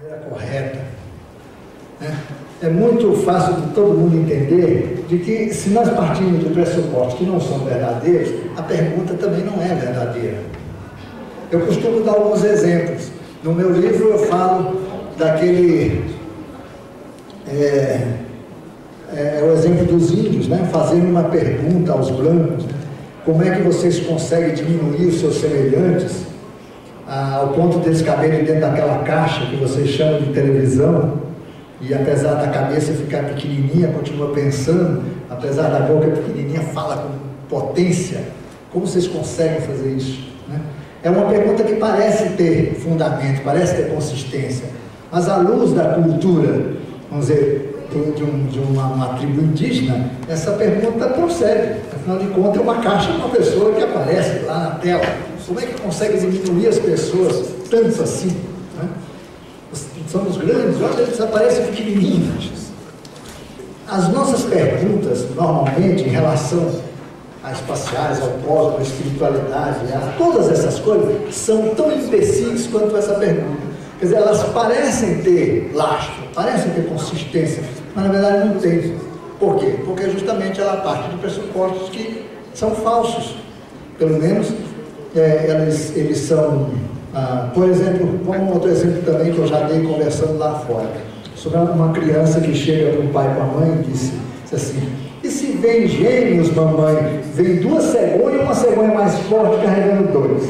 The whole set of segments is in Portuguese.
maneira correta, né? É muito fácil de todo mundo entender de que, se nós partimos de pressupostos que não são verdadeiros, a pergunta também não é verdadeira. Eu costumo dar alguns exemplos. No meu livro eu falo daquele... o exemplo dos índios, né? Fazendo uma pergunta aos brancos, né? Como é que vocês conseguem diminuir os seus semelhantes ao ponto deles caberem dentro daquela caixa que vocês chamam de televisão, e apesar da cabeça ficar pequenininha, continua pensando, apesar da boca pequenininha, fala com potência. Como vocês conseguem fazer isso, né? É uma pergunta que parece ter fundamento, parece ter consistência, mas à luz da cultura, vamos dizer, de uma tribo indígena, essa pergunta procede. Afinal de contas, é uma caixa de uma pessoa que aparece lá na tela. Como é que consegue diminuir as pessoas tanto assim, né? Somos grandes, olha, eles aparecem pequenininhos. As nossas perguntas, normalmente, em relação a espaciais, ao cosmos, à espiritualidade, a todas essas coisas, são tão imbecis quanto essa pergunta. Quer dizer, elas parecem ter lastro, parecem ter consistência, mas na verdade não tem. Por quê? Porque justamente ela parte de pressupostos que são falsos. Pelo menos, eles são... por exemplo, como outro exemplo também que eu já dei conversando lá fora, sobre uma criança que chega para o pai e para a mãe e disse assim: e se vem gêmeos, mamãe, vem duas cegonhas e uma cegonha mais forte carregando dois?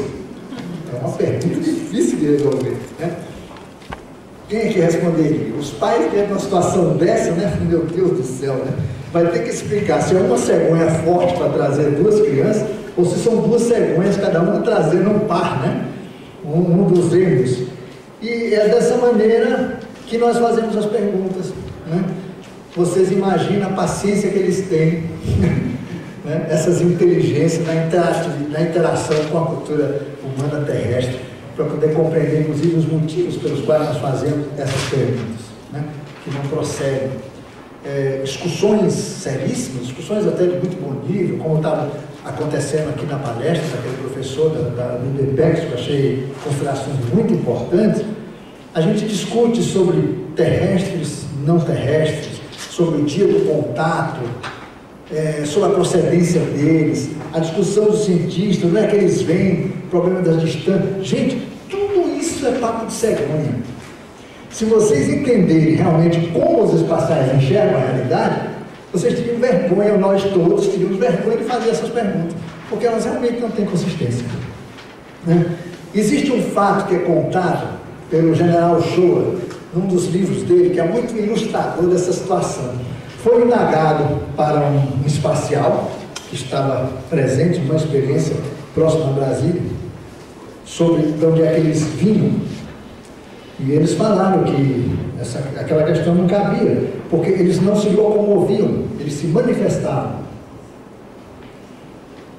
É uma pergunta difícil de resolver, né? Quem é que responderia? Os pais que numa situação dessa, né? Meu Deus do céu, né? Vai ter que explicar se é uma cegonha forte para trazer duas crianças, ou se são duas cegonhas, cada uma trazendo um par, né? Um dos gêmeos. E é dessa maneira que nós fazemos as perguntas, né? Vocês imaginam a paciência que eles têm, né? Essas inteligências na interação com a cultura humana terrestre, para poder compreender, inclusive, os motivos pelos quais nós fazemos essas perguntas, né? Que não procedem. Discussões seríssimas, discussões até de muito bom nível, como estava acontecendo aqui na palestra daquele professor do IBPEX, que eu achei considerações muito importantes. A gente discute sobre terrestres, não terrestres, sobre o dia do contato, sobre a procedência deles, a discussão dos cientistas, não é que eles veem, problema das distâncias. Gente, tudo isso é papo de cegonha. Se vocês entenderem realmente como os espaciais enxergam a realidade, vocês teriam vergonha, nós todos teríamos vergonha de fazer essas perguntas, porque elas realmente não têm consistência, né? Existe um fato que é contado pelo general Shoa, num dos livros dele, que é muito ilustrador dessa situação. Foi indagado para um espacial que estava presente numa experiência próxima a Brasília, sobre de onde é que eles vinham. E eles falaram que aquela questão não cabia, porque eles não se locomoviam, eles se manifestavam.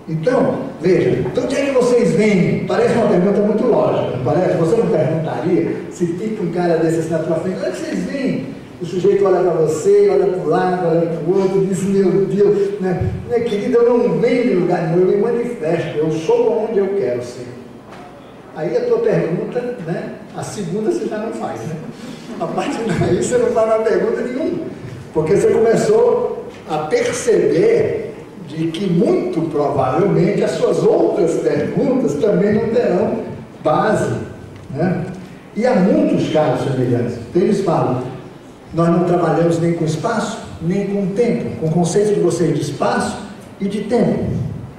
Então, veja, de onde é que vocês vêm? Parece uma pergunta muito lógica, não parece? Você não perguntaria se fica um cara desse assim na tua frente: onde é que vocês vêm? O sujeito olha para você, olha para o lado, olha para o outro, diz: meu Deus, né? Minha querida, eu não venho de lugar nenhum, eu me manifesto, eu sou onde eu quero ser. Aí a tua pergunta, né? A segunda você já não faz, né? A partir daí você não faz mais pergunta nenhuma, porque você começou a perceber de que muito provavelmente as suas outras perguntas também não terão base, né? E há muitos casos semelhantes. Eles falam: nós não trabalhamos nem com espaço, nem com tempo, com o conceito de vocês de espaço e de tempo.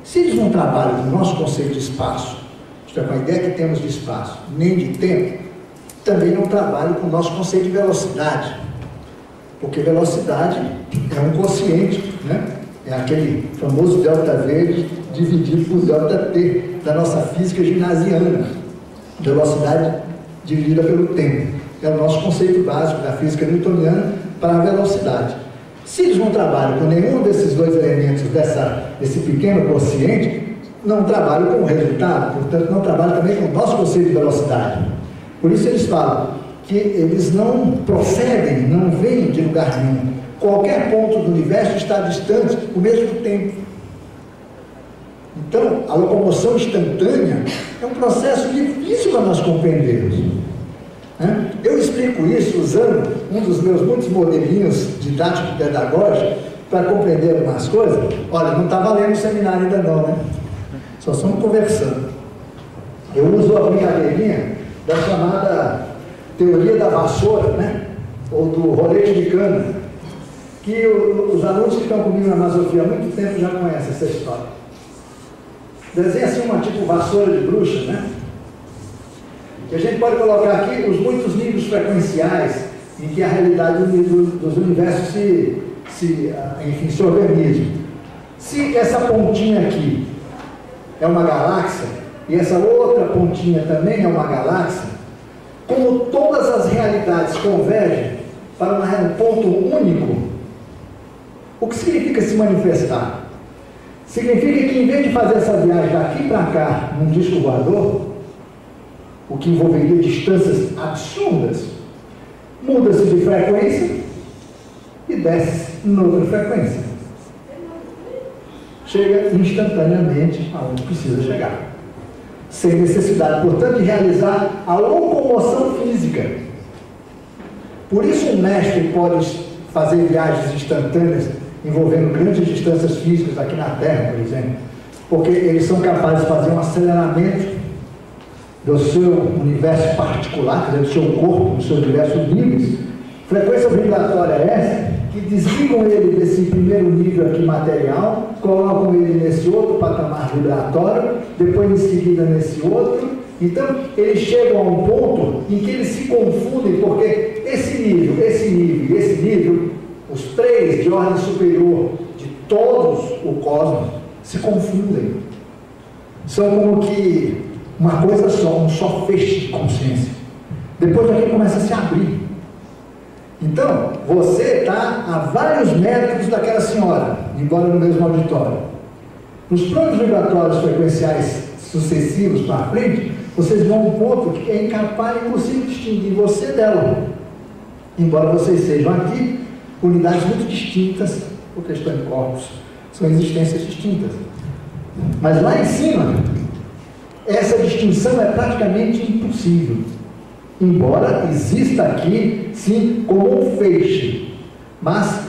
Se eles não trabalham com o nosso conceito de espaço, isto é, com a ideia que temos de espaço, nem de tempo, também não trabalham com o nosso conceito de velocidade, porque velocidade é um quociente, né? É aquele famoso delta-V dividido por delta-T da nossa física ginasiana, velocidade dividida pelo tempo. É o nosso conceito básico da física newtoniana para a velocidade. Se eles não trabalham com nenhum desses dois elementos desse pequeno quociente, não trabalham com o resultado, portanto não trabalham também com o nosso conceito de velocidade. Por isso eles falam que eles não procedem, não vêm de lugar nenhum. Qualquer ponto do universo está distante o mesmo tempo. Então, a locomoção instantânea é um processo difícil para nós compreendermos, né? Eu explico explico isso usando um dos meus muitos modelinhos didático-pedagógicos para compreender algumas coisas. Olha, não está valendo o seminário ainda não, né? Só estamos conversando. Eu uso a brincadeirinha da chamada teoria da vassoura, né? Ou do rolete de cana, que os alunos que estão comigo na Masofia há muito tempo já conhecem essa história. Desenha assim uma tipo vassoura de bruxa, né? Que a gente pode colocar aqui os muitos níveis frequenciais em que a realidade dos universos se organiza. Se essa pontinha aqui é uma galáxia, e essa outra pontinha também é uma galáxia, como todas as realidades convergem para um ponto único, o que significa se manifestar? Significa que em vez de fazer essa viagem daqui para cá num disco voador, o que envolveria distâncias absurdas, muda-se de frequência e desce noutra frequência. Chega instantaneamente aonde precisa chegar, sem necessidade, portanto, de realizar a locomoção física. Por isso um mestre pode fazer viagens instantâneas envolvendo grandes distâncias físicas aqui na Terra, por exemplo, porque eles são capazes de fazer um aceleramento do seu universo particular, quer dizer, do seu corpo, dos seus diversos níveis. Frequência vibratória essa que desligam ele desse primeiro nível aqui material, colocam ele nesse outro patamar vibratório, depois em seguida nesse outro. Então eles chegam a um ponto em que eles se confundem, porque esse nível e esse nível, os três de ordem superior de todos o cosmos, se confundem. São como que uma coisa só, um só feixe de consciência. Depois daqui começa a se abrir. Então, você está a vários metros daquela senhora, embora no mesmo auditório. Nos planos vibratórios frequenciais sucessivos para frente, vocês vão a um ponto que é incapaz e impossível distinguir você dela. Embora vocês sejam aqui unidades muito distintas, porque estão em corpos, são existências distintas. Mas lá em cima, essa distinção é praticamente impossível. Embora exista aqui, sim, como um feixe. Mas,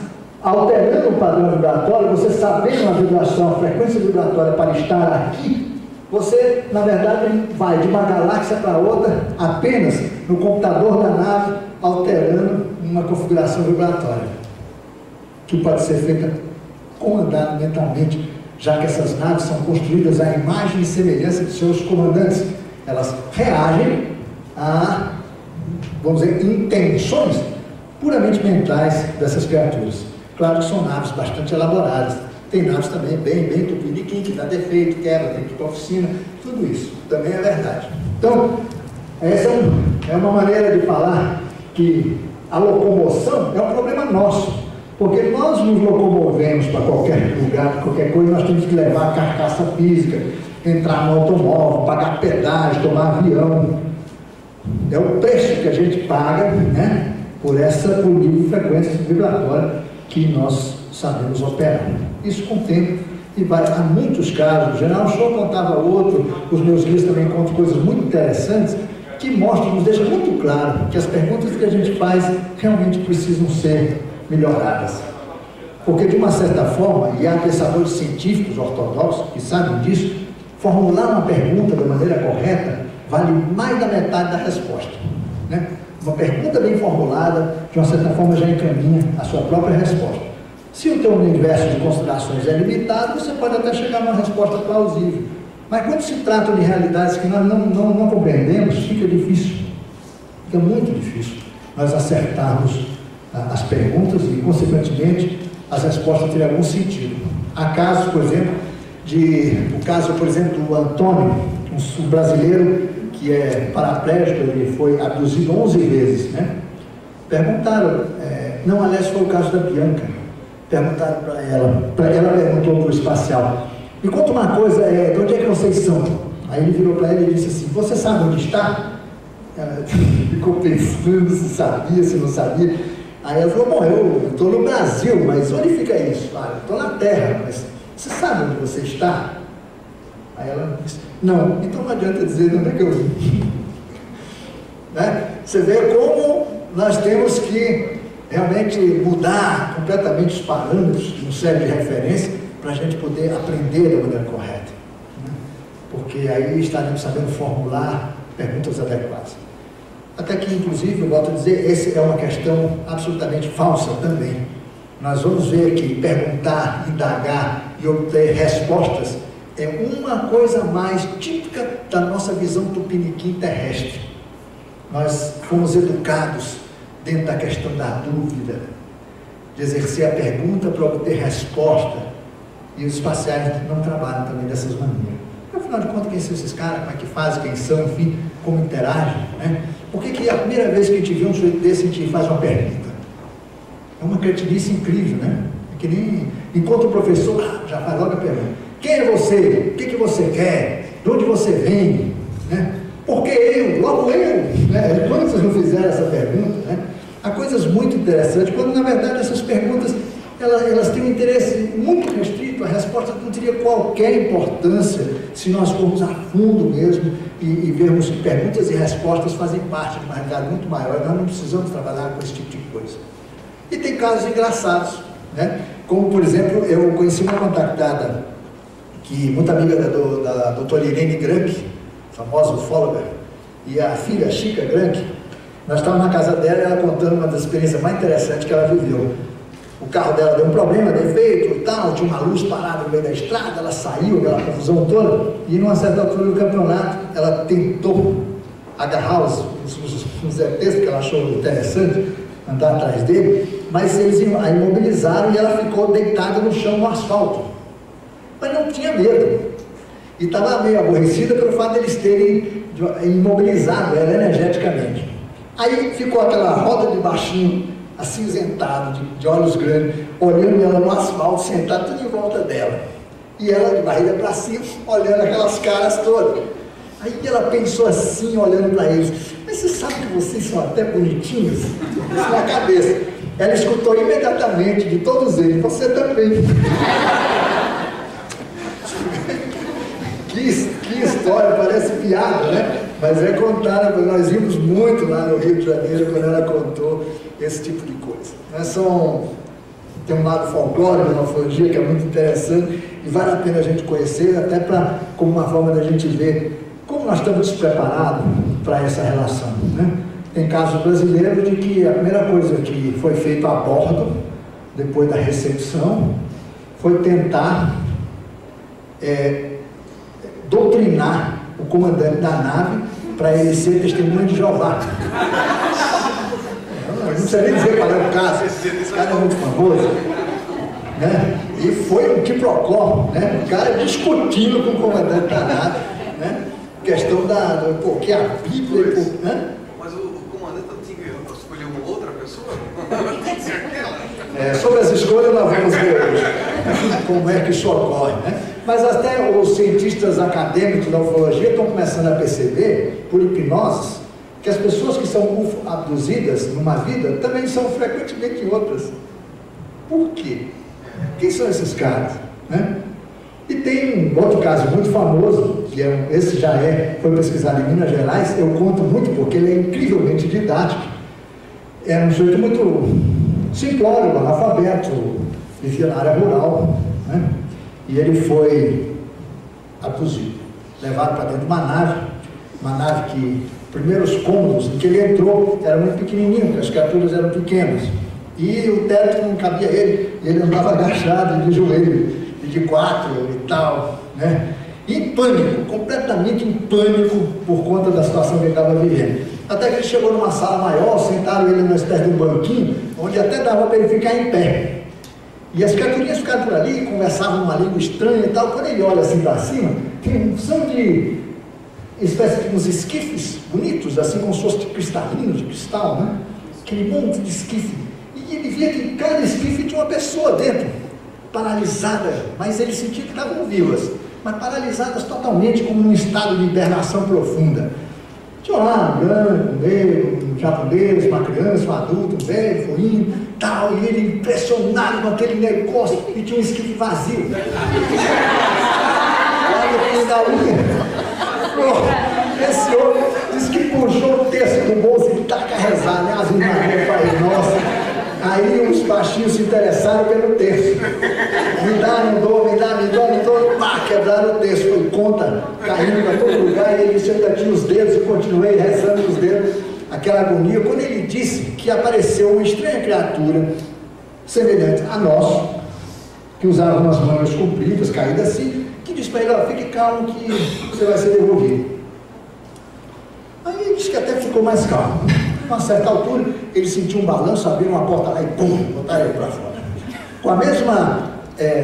alterando o padrão vibratório, você sabendo a vibração, a frequência vibratória para estar aqui, você, na verdade, vai de uma galáxia para outra apenas no computador da nave, alterando uma configuração vibratória, que pode ser feita comandada mentalmente, já que essas naves são construídas à imagem e semelhança de seus comandantes. Elas reagem a, vamos dizer, intenções puramente mentais dessas criaturas. Claro que são naves bastante elaboradas. Tem naves também bem tupiniquim, que dá defeito, quebra, tem que ir para a oficina, tudo isso também é verdade. Então, essa é uma maneira de falar que a locomoção é um problema nosso, porque nós nos locomovemos para qualquer lugar, qualquer coisa, nós temos que levar a carcaça física, entrar no automóvel, pagar pedágio, tomar avião. É o preço que a gente paga, né, por nível de frequência vibratória que nós sabemos operar. Isso com o tempo, e vai a muitos casos. O General Shaw contava outro, os meus guias também contam coisas muito interessantes, que mostram, nos deixa muito claro que as perguntas que a gente faz realmente precisam ser melhoradas. Porque, de uma certa forma, e há pensadores científicos ortodoxos que sabem disso, formular uma pergunta da maneira correta vale mais da metade da resposta, né? Uma pergunta bem formulada, de uma certa forma, já encaminha a sua própria resposta. Se o teu universo de considerações é limitado, você pode até chegar a uma resposta plausível. Mas quando se trata de realidades que nós não compreendemos, fica difícil. Fica muito difícil nós acertarmos as perguntas e, consequentemente, as respostas terem algum sentido. Há casos, por exemplo, do Antônio, um brasileiro que é paraplégico, ele foi abduzido 11 vezes, né? Perguntaram, aliás, foi o caso da Bianca, perguntaram para ela perguntou para o espacial, me conta uma coisa, de onde é que vocês são? Aí ele virou para ela e disse assim, você sabe onde está? Ela ficou pensando se sabia, se não sabia. Aí ela falou, bom, eu estou no Brasil, mas onde fica isso? Ah, eu estou na Terra, mas você sabe onde você está? Aí ela disse, não, então não adianta dizer de onde é que eu vim. Né? Você vê como nós temos que realmente mudar completamente os parâmetros, uma série de referência, para a gente poder aprender da maneira correta, né? Porque aí estaremos sabendo formular perguntas adequadas. Até que, inclusive, eu volto a dizer, essa é uma questão absolutamente falsa também. Nós vamos ver que perguntar, indagar e obter respostas é uma coisa mais típica da nossa visão tupiniquim terrestre. Nós fomos educados dentro da questão da dúvida, de exercer a pergunta para obter resposta, e os espaciais não trabalham também dessas maneiras. Afinal de contas, quem são esses caras, como é que fazem, quem são, enfim, como interagem, né? Por que a primeira vez que a gente vê um sujeito desse, a gente faz uma pergunta? É uma cretinice incrível, né? É que nem, enquanto o professor, já faz logo a pergunta: quem é você? O que você quer? De onde você vem? Né? Por que eu? Logo eu? Né? Quando vocês não fizeram essa pergunta, né? Há coisas muito interessantes, quando na verdade essas perguntas, elas têm um interesse muito restrito, a resposta não teria qualquer importância se nós formos a fundo mesmo e vermos que perguntas e respostas fazem parte de uma realidade muito maior, nós não precisamos trabalhar com esse tipo de coisa. E tem casos engraçados, né? Como, por exemplo, eu conheci uma contactada, que muito amiga da doutora Irene Grank, famosa ufóloga, e a filha Chica Grank. Nós estávamos na casa dela e ela contando uma das experiências mais interessantes que ela viveu. O carro dela deu um problema, defeito e tal, tinha uma luz parada no meio da estrada, ela saiu, aquela confusão toda, e numa certa altura do campeonato, ela tentou agarrar os ETs, porque ela achou interessante andar atrás dele, mas eles a imobilizaram e ela ficou deitada no chão, no asfalto. Mas não tinha medo. E estava meio aborrecida pelo fato de eles terem imobilizado ela energeticamente. Aí ficou aquela roda de baixinho, acinzentado, de olhos grandes, olhando ela no asfalto, sentada tudo em volta dela. E ela de barriga para cima, olhando aquelas caras todas. Aí ela pensou assim, olhando para eles: mas você sabe que vocês são até bonitinhos? Isso na cabeça. Ela escutou imediatamente de todos eles: você também. Que história, parece piada, né? Mas é contada, nós vimos muito lá no Rio de Janeiro quando ela contou esse tipo de coisa. Tem um lado folclórico da ufologia que é muito interessante e vale a pena a gente conhecer, até como uma forma da gente ver como nós estamos preparados para essa relação, né? Tem casos brasileiros de que a primeira coisa que foi feita a bordo, depois da recepção, foi tentar doutrinar o comandante da nave para ele ser testemunha de Jeová. Não precisa nem dizer qual é o caso, esse cara é muito famoso, né? E foi um quiprocó, né? O cara discutindo com o comandante da nave, né? Questão porque a Bíblia, né? Mas o comandante não tinha que escolher uma outra pessoa? Tem que ser aquela. Sobre as escolhas nós vamos ver hoje como é que isso ocorre, né? Mas até os cientistas acadêmicos da ufologia estão começando a perceber, por hipnose, que as pessoas que são abduzidas numa vida também são frequentemente outras. Por quê? Quem são esses caras, né? E tem um outro caso muito famoso, que esse foi pesquisado em Minas Gerais. Eu conto muito porque ele é incrivelmente didático. Era um sujeito muito simplório, analfabeto, vivia na área rural, né? E ele foi abduzido, levado para dentro de uma nave que, primeiros cômodos em que ele entrou, era muito pequenininho, porque as criaturas eram pequenas, e o teto não cabia ele, e ele andava agachado, de joelho, e de quatro e tal, né? Em pânico, completamente em pânico, por conta da situação que ele estava vivendo. Até que ele chegou numa sala maior, sentaram ele numa espécie de um banquinho, onde até dava para ele ficar em pé. E as criaturinhas ficaram por ali, conversavam uma língua estranha e tal. Quando ele olha assim para cima, são de espécie de uns esquifes bonitos, assim como se fossem cristalinos, de cristal, né? Aquele monte de esquife. E ele via que cada esquife tinha uma pessoa dentro, paralisada, mas ele sentia que estavam vivas, mas paralisadas totalmente, como num estado de hibernação profunda. Tinha lá um branco, um negro, um japonês, uma criança, um adulto, um velho, um indo, tal, e ele impressionado com aquele negócio, e tinha um esquife vazio. Lá no fim da linha, esse homem disse que puxou o texto do bolso e taca rezando. rezar, né? As Maria, Pai Nossa. Aí os baixinhos se interessaram pelo terço. Me dá, não dou, me dá, não dou. Pá, quebraram o terço. Foi conta caindo para todo lugar. E ele disse: eu ainda tinha os dedos e continuei rezando os dedos. Aquela agonia. Quando ele disse que apareceu uma estranha criatura semelhante a nós, que usava umas mangas compridas, caídas assim, que disse para ele: ó, fique calmo que você vai ser devolvido. Aí ele disse que até ficou mais calmo. A uma certa altura, ele sentiu um balanço, abriu uma porta lá e pum, botaram ele para fora. Com a mesma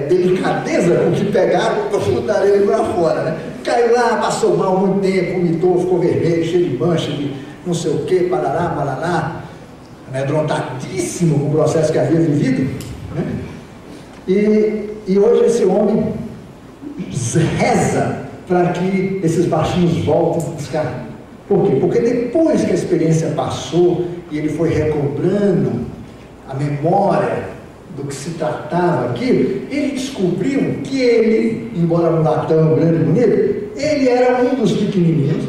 delicadeza com que pegaram, botaram ele para fora, né? Caiu lá, passou mal muito tempo, vomitou, ficou vermelho, cheio de mancha, de não sei o que, parará, amedrontadíssimo com o processo que havia vivido, né? E hoje esse homem reza para que esses baixinhos voltem a buscar. Por quê? Porque depois que a experiência passou e ele foi recobrando a memória do que se tratava aquilo, ele descobriu que ele, embora um latão grande e bonito, ele era um dos pequenininhos.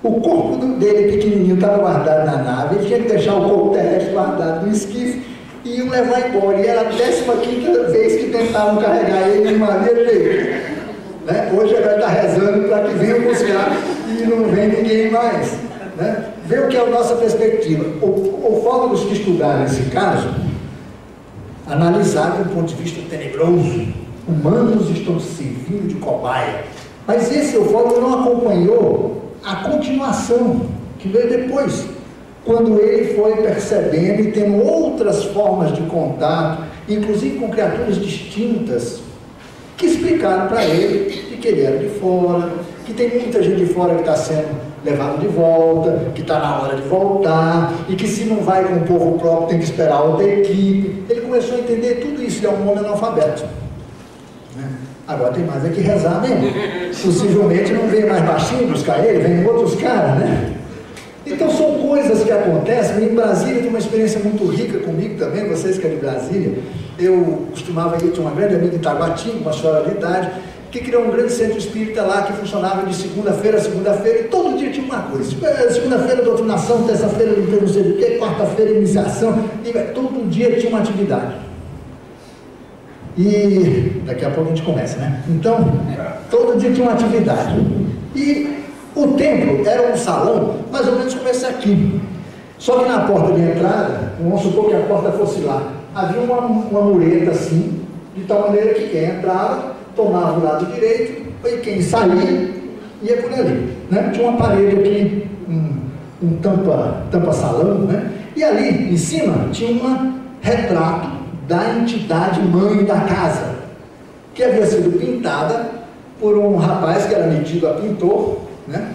O corpo dele pequenininho estava guardado na nave, ele tinha que deixar o corpo terrestre guardado no esquife e iam levar embora. E era a 15ª vez que tentavam carregar ele, não havia jeito. Né? Hoje ele está rezando para que venham buscar e não vem ninguém mais. Né? Vê o que é a nossa perspectiva. Ufólogos que estudaram esse caso analisaram do ponto de vista tenebroso. Humanos estão servindo de cobaia. Mas esse ufólogo não acompanhou a continuação que veio depois, quando ele foi percebendo e tendo outras formas de contato, inclusive com criaturas distintas, que explicaram para ele que ele era de fora, que tem muita gente de fora que está sendo levado de volta, que está na hora de voltar, e que se não vai com o povo próprio tem que esperar outra equipe. Ele começou a entender tudo isso, ele é um homem analfabeto. Agora tem mais é que rezar mesmo. Possivelmente não vem mais baixinho buscar ele, vem outros caras, né? Então são coisas que acontecem. Em Brasília tem uma experiência muito rica comigo também, vocês que é de Brasília. Eu costumava ir, tinha uma grande amiga em Taguatinga, uma senhora de idade, que criou um grande centro espírita lá, que funcionava de segunda-feira a segunda-feira, e todo dia tinha uma coisa. Segunda-feira, doutrinação, terça-feira, não sei o quê, quarta-feira, iniciação, e todo dia tinha uma atividade. E daqui a pouco a gente começa, né? Então, todo dia tinha uma atividade. E o templo era um salão, mais ou menos como esse aqui. Só que na porta de entrada, vamos supor que a porta fosse lá, havia uma mureta assim, de tal maneira que quem entrava, tomava o lado direito, e quem saía, ia por ali. Né? Tinha uma parede aqui, um tampa-salão, né? E ali em cima tinha um retrato da entidade mãe da casa, que havia sido pintada por um rapaz que era metido a pintor, né,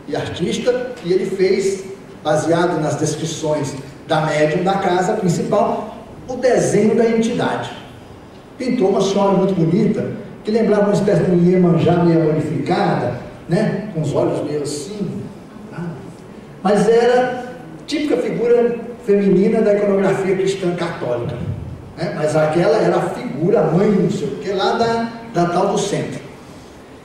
e artista, e ele fez, baseado nas descrições da médium da casa principal, o desenho da entidade. Pintou uma senhora muito bonita, que lembrava uma espécie de um Iemanjá meio modificada, né, com os olhos meio assim, mas era típica figura feminina da iconografia cristã católica. Mas aquela era a figura, a mãe, não sei o que, lá da tal do centro.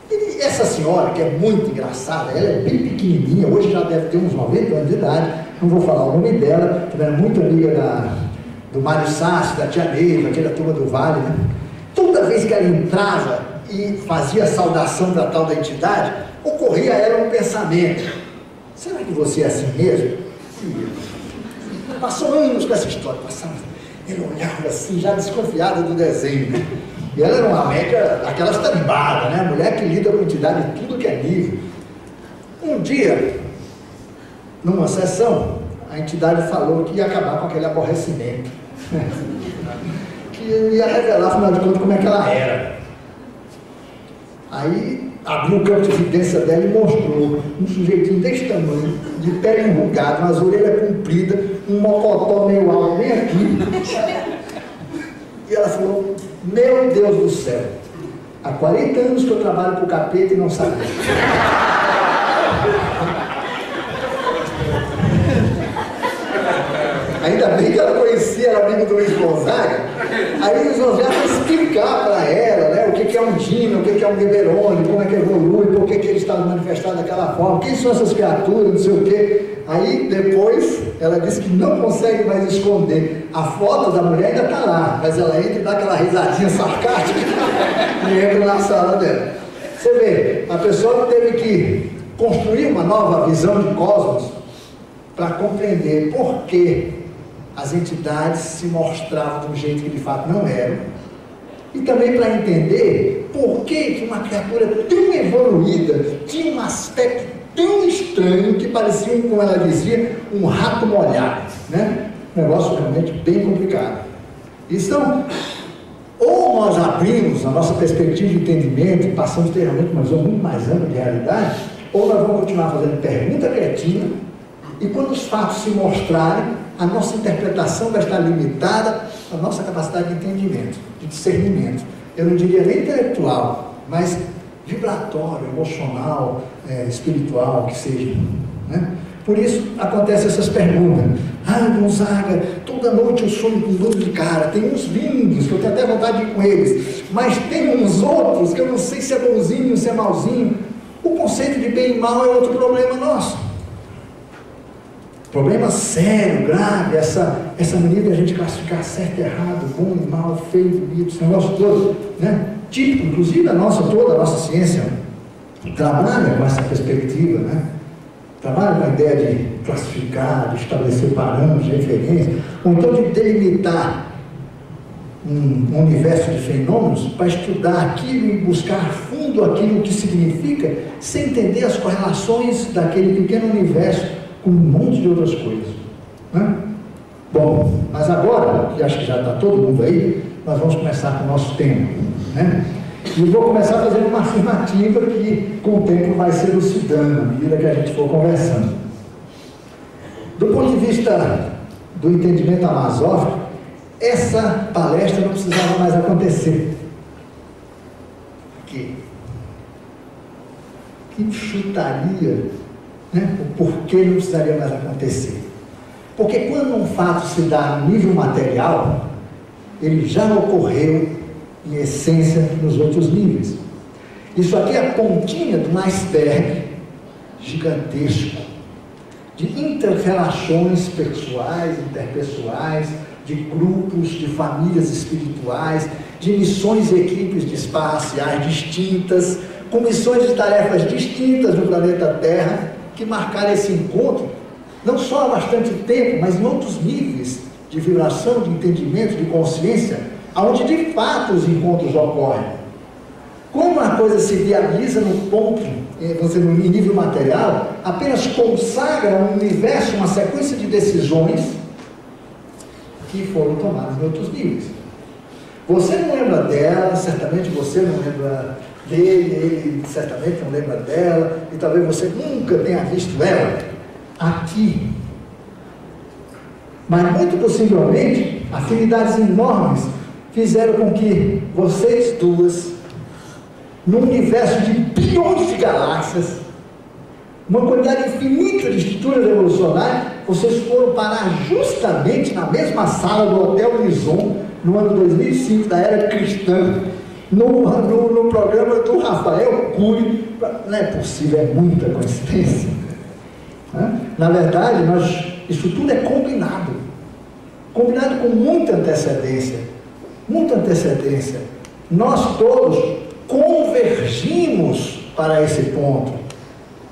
E essa senhora, que é muito engraçada, ela é bem pequenininha, hoje já deve ter uns 90 anos de idade, não vou falar o nome dela, que era muito amiga do Mário Sassi, da tia Neiva, aquela turma do Vale, né? Toda vez que ela entrava e fazia a saudação da tal da entidade, ocorria a ela um pensamento: será que você é assim mesmo? Passou anos com essa história, ele olhava assim, já desconfiada do desenho, né? E ela era uma média, aquelas tarimbadas, né? Mulher que lida com entidade de tudo que é nível. Um dia, numa sessão, a entidade falou que ia acabar com aquele aborrecimento, que ia revelar, afinal de contas, como é que ela era. Aí abriu o campo de evidência dela e mostrou um sujeitinho desse tamanho, de pele enrugada, umas orelhas compridas, um mocotó meio alto, bem aqui. E ela falou: meu Deus do céu, há 40 anos que eu trabalho para o capeta e não sabia. Ainda bem que ela conhecia, era amigo do Luiz Gonzaga. Aí o Luiz Gonzaga vai explicar para ela, né, o que é um Dino, o que é um Beberone, como é que evolui, por que ele está manifestado daquela forma, quem são essas criaturas, não sei o quê. Aí depois ela disse que não consegue mais esconder. A foto da mulher ainda está lá, mas ela entra e dá aquela risadinha sarcástica e entra na sala dela. Você vê, a pessoa teve que construir uma nova visão de cosmos para compreender por que as entidades se mostravam de um jeito que de fato não eram, e também para entender por que uma criatura tão evoluída tinha um aspecto tão estranho que parecia, como ela dizia, um rato molhado, né? Um negócio realmente bem complicado. Então, ou nós abrimos a nossa perspectiva de entendimento e passamos a ter realmente uma visão muito mais ampla de realidade, ou nós vamos continuar fazendo pergunta quietinha, e quando os fatos se mostrarem, a nossa interpretação vai estar limitada à nossa capacidade de entendimento, de discernimento. Eu não diria nem intelectual, mas vibratório, emocional, espiritual, que seja, né? Por isso acontecem essas perguntas. Gonzaga, toda noite eu sonho com dor de cara. Tem uns lindos que eu tenho até vontade de ir com eles, mas tem uns outros que eu não sei se é bonzinho, se é malzinho. O conceito de bem e mal é outro problema nosso. Problema sério, grave, essa mania de a gente classificar certo e errado, bom e mal, feio e bonito, esse negócio todo, né? Típico, inclusive, toda a nossa ciência trabalha com essa perspectiva, né? Trabalha com a ideia de classificar, de estabelecer parâmetros de referência, ou então de delimitar um universo de fenômenos para estudar aquilo e buscar a fundo aquilo que significa, sem entender as correlações daquele pequeno universo com um monte de outras coisas, né? Bom, mas agora, que acho que já está todo mundo aí, nós vamos começar com o nosso tema, né? E vou começar fazendo uma afirmativa que com o tempo vai se elucidando à medida que a gente for conversando. Do ponto de vista do entendimento amazófico, essa palestra não precisava mais acontecer. Que chutaria, né? O porquê não precisaria mais acontecer. Porque quando um fato se dá no nível material, ele já ocorreu em essência nos outros níveis. Isso aqui é a pontinha de um iceberg gigantesco de inter-relações pessoais, interpessoais, de grupos, de famílias espirituais, de missões e equipes de espaciais distintas, com missões de tarefas distintas no planeta Terra, que marcaram esse encontro, não só há bastante tempo, mas em outros níveis de vibração, de entendimento, de consciência, onde de fato os encontros ocorrem. Como a coisa se viabiliza no ponto, no nível material, apenas consagra um universo, uma sequência de decisões que foram tomadas em outros níveis. Você não lembra dela, certamente você não lembra dele, ele certamente não lembra dela, e talvez você nunca tenha visto ela aqui. Mas muito possivelmente, afinidades enormes fizeram com que vocês duas, num universo de bilhões de galáxias, uma quantidade infinita de estruturas evolucionárias, vocês foram parar justamente na mesma sala do Hotel Lison, no ano 2005, da era cristã, no programa do Rafael Cury. Não é possível, é muita coincidência, né? Na verdade, isso tudo é combinado com muita antecedência. Muita antecedência. Nós todos convergimos para esse ponto.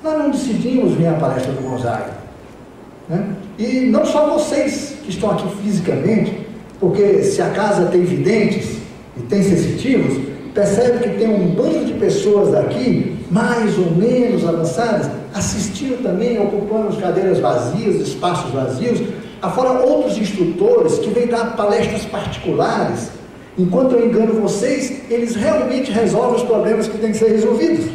Nós não decidimos vir à palestra do Gonzaga, né? E não só vocês que estão aqui fisicamente, porque se a casa tem videntes e tem sensitivos, percebe que tem um bando de pessoas aqui, mais ou menos avançadas, assistindo também, ocupando as cadeiras vazias, espaços vazios, afora outros instrutores que vêm dar palestras particulares. Enquanto eu engano vocês, eles realmente resolvem os problemas que têm que ser resolvidos.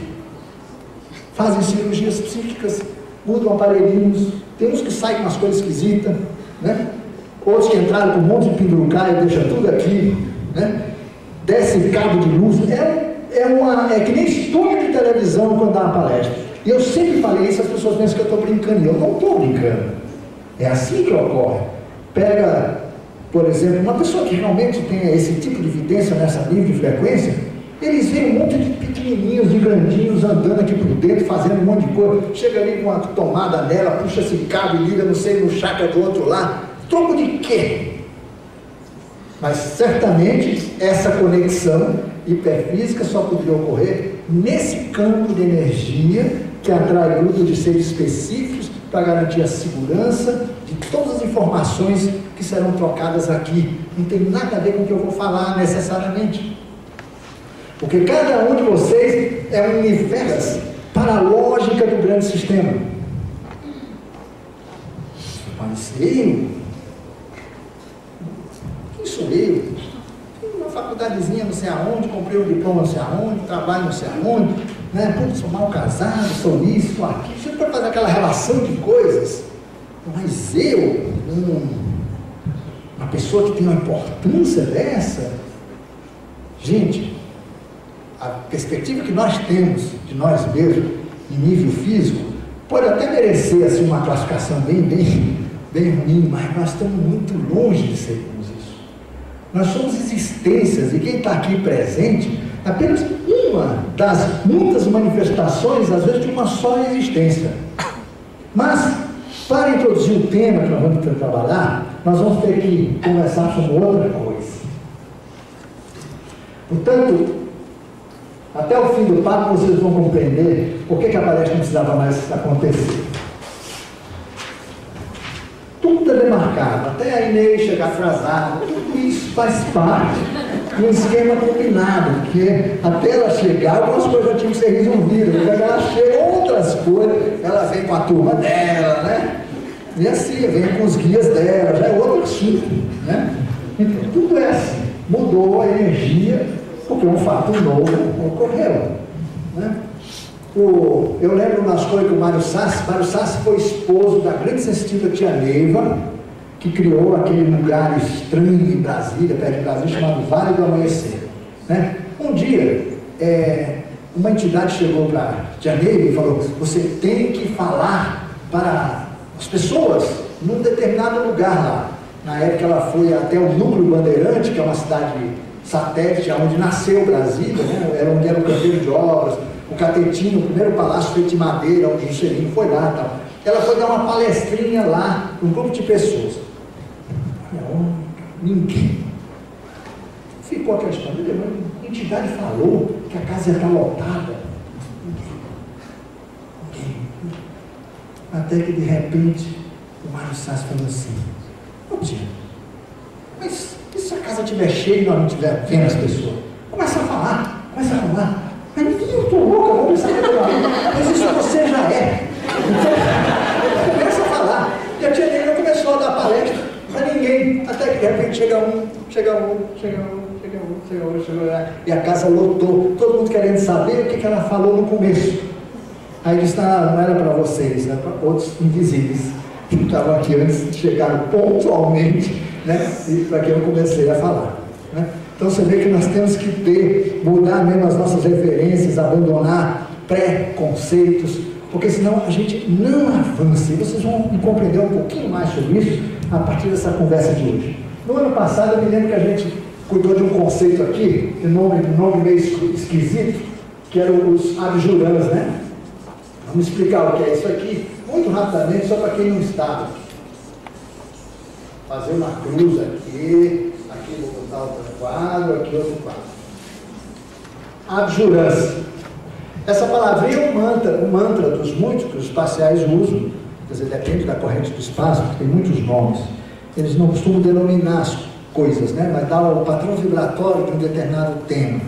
Fazem cirurgias psíquicas, mudam aparelhinhos, tem uns que saem com umas coisas esquisitas, né? Outros que entraram com um monte de pindurucaia e deixam tudo aqui, né? Desce cabo de luz, é que nem estúdio de televisão quando dá uma palestra. E eu sempre falei isso, as pessoas pensam que eu estou brincando, e eu não estou brincando. É assim que ocorre. Pega, por exemplo, uma pessoa que realmente tem esse tipo de evidência nessa nível de frequência, Eles veem um monte de pequenininhos, de grandinhos andando aqui por dentro, fazendo um monte de coisa. Chega ali com uma tomada nela, puxa esse cabo e liga, não sei, no chakra do outro lá. Troco de quê? Mas certamente essa conexão hiperfísica só poderia ocorrer nesse campo de energia que atrai grupos de seres específicos para garantir a segurança de todas as informações que serão trocadas aqui. Não tem nada a ver com o que eu vou falar necessariamente. Porque cada um de vocês é um universo para a lógica do grande sistema. Mas eu? Quem sou eu? Tenho uma faculdadezinha não sei aonde, comprei um diploma não sei aonde, trabalho não sei aonde, né? Pô, sou mal casado, sou isso, sou aquilo. Você pode fazer aquela relação de coisas. Mas eu, uma pessoa que tem uma importância dessa, gente, a perspectiva que nós temos de nós mesmos, em nível físico, pode até merecer assim, uma classificação bem ruim, mas nós estamos muito longe de sermos isso. Nós somos existências, e quem está aqui presente é apenas uma das muitas manifestações, às vezes, de uma só existência. Mas, para introduzir o tema que nós vamos trabalhar, nós vamos ter que conversar sobre outra coisa. Portanto, até o fim do papo vocês vão compreender por que a palestra não precisava mais acontecer. Tudo é demarcado, até a Inês chegar atrasada, tudo isso faz parte de um esquema combinado, porque até ela chegar, algumas coisas já tinham que ser resolvidas, mas ela chega, outras coisas, ela vem com a turma dela, né? E assim, vem com os guias dela, já é outro assunto, né? Então, tudo é assim, mudou a energia, porque um fato novo ocorreu, né? Eu lembro umas coisas que o Mário Sassi foi esposo da grande sensitiva tia Neiva, que criou aquele lugar estranho em Brasília, perto de Brasília, chamado Vale do Amanhecer, né? Um dia, uma entidade chegou para tia Neiva e falou: você tem que falar para as pessoas num determinado lugar lá. Na época ela foi até o Núcleo Bandeirante, que é uma cidade satélite, onde nasceu Brasília, né? Era onde era o canteiro de obras, o Catetinho, o primeiro palácio feito de madeira, onde o Juscelino foi lá e tal. Ela foi dar uma palestrinha lá, um grupo de pessoas. Ninguém. Ficou aquela história, a entidade falou que a casa ia estar lotada. Ninguém. Até que de repente o Mário Sassi falou assim: ô tia, mas e se a casa estiver cheia e nós não estiver vendo as pessoas? Começa a falar. Mas eu estou louca, vou pensar que eu estou maluca. Mas isso você já é. Então, começa a falar. E a tia Neiva começou a dar palestra para ninguém. Até que de repente chega um. E a casa lotou. Todo mundo querendo saber o que ela falou no começo. Aí disse: não era para vocês, era para outros invisíveis que estavam aqui antes de chegar pontualmente, né? E para quem eu comecei a falar, né? Então você vê que nós temos que mudar mesmo as nossas referências, abandonar pré-conceitos, porque senão a gente não avança. E vocês vão compreender um pouquinho mais sobre isso a partir dessa conversa de hoje. No ano passado eu me lembro que a gente cuidou de um conceito aqui, um nome meio esquisito, que eram os abjurãs, né? Vamos explicar o que é isso aqui, muito rapidamente, só para quem não estava. Fazer uma cruz aqui vou botar outro quadro, aqui outro quadro. Abjurância. Essa palavrinha é um mantra dos muitos que os espaciais usam, quer dizer, depende da corrente do espaço, porque tem muitos nomes. Eles não costumam denominar as coisas, né? Mas dá o padrão vibratório de um determinado tema.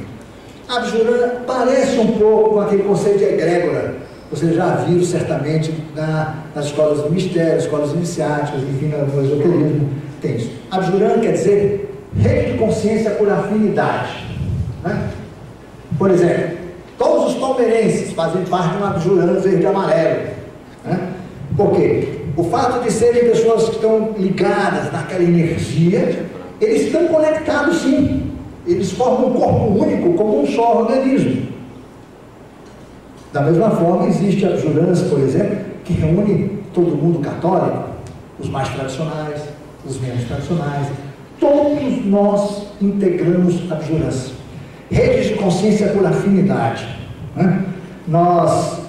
Abjurância parece um pouco com aquele conceito de egrégora. Vocês já viram certamente nas escolas de mistério, escolas iniciáticas, enfim, no esoterismo, tem isso. Abjurância quer dizer rede de consciência por afinidade, né? Por exemplo, todos os palmeirenses fazem parte de uma abjurância verde e amarelo, né? Por quê? O fato de serem pessoas que estão ligadas naquela energia, eles estão conectados sim, eles formam um corpo único como um só organismo. Da mesma forma, existe a abjurância, por exemplo, que reúne todo mundo católico, os mais tradicionais, os menos tradicionais. Todos nós integramos a abjurância. redes de consciência por afinidade, né? Nós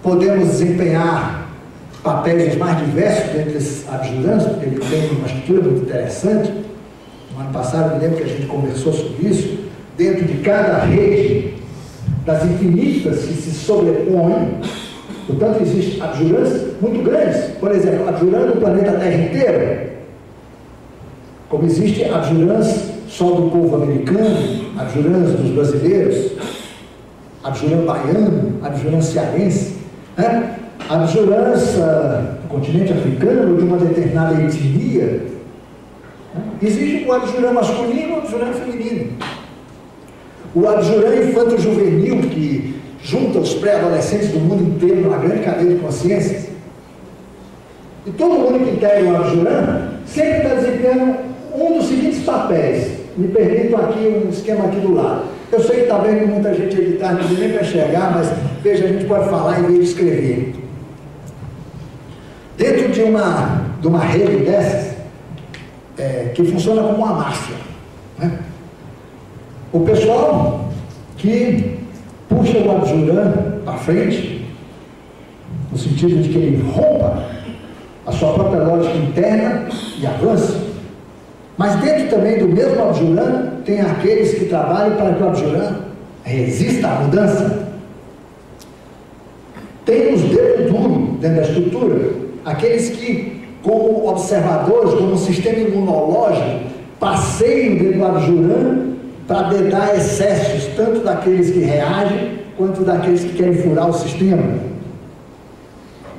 podemos desempenhar papéis os mais diversos dentro desses abjurantes, porque ele tem uma estrutura muito interessante. No ano passado, eu me lembro que a gente conversou sobre isso. Dentro de cada rede das infinitas que se sobrepõem, portanto, existem abjurantes muito grandes. Por exemplo, abjurando o planeta Terra inteiro, como existe abjurância só do povo americano, abjurância dos brasileiros, abjurância baiano, abjurância cearense, né? Abjurância do continente africano ou de uma determinada etnia, né? Existe o abjurã masculino e o abjurã feminino. O abjurã infanto-juvenil, que junta os pré-adolescentes do mundo inteiro numa grande cadeia de consciências. E todo mundo que integra o abjurã sempre está desempenhando um dos seguintes papéis. Me permitam aqui um esquema aqui do lado. Eu sei que está vendo muita gente editar, não nem para chegar, mas veja, a gente pode falar em vez de escrever. Dentro de uma rede dessas, que funciona como uma máfia, né? O pessoal que puxa o abjurã para frente, no sentido de que ele rompa a sua própria lógica interna e avance. Mas dentro também do mesmo abjurã, tem aqueles que trabalham para que o abjurã resista à mudança. Tem os dedos duros dentro da estrutura, aqueles que, como observadores, como sistema imunológico, passeiam dentro do abjurã para dedar excessos, tanto daqueles que reagem, quanto daqueles que querem furar o sistema.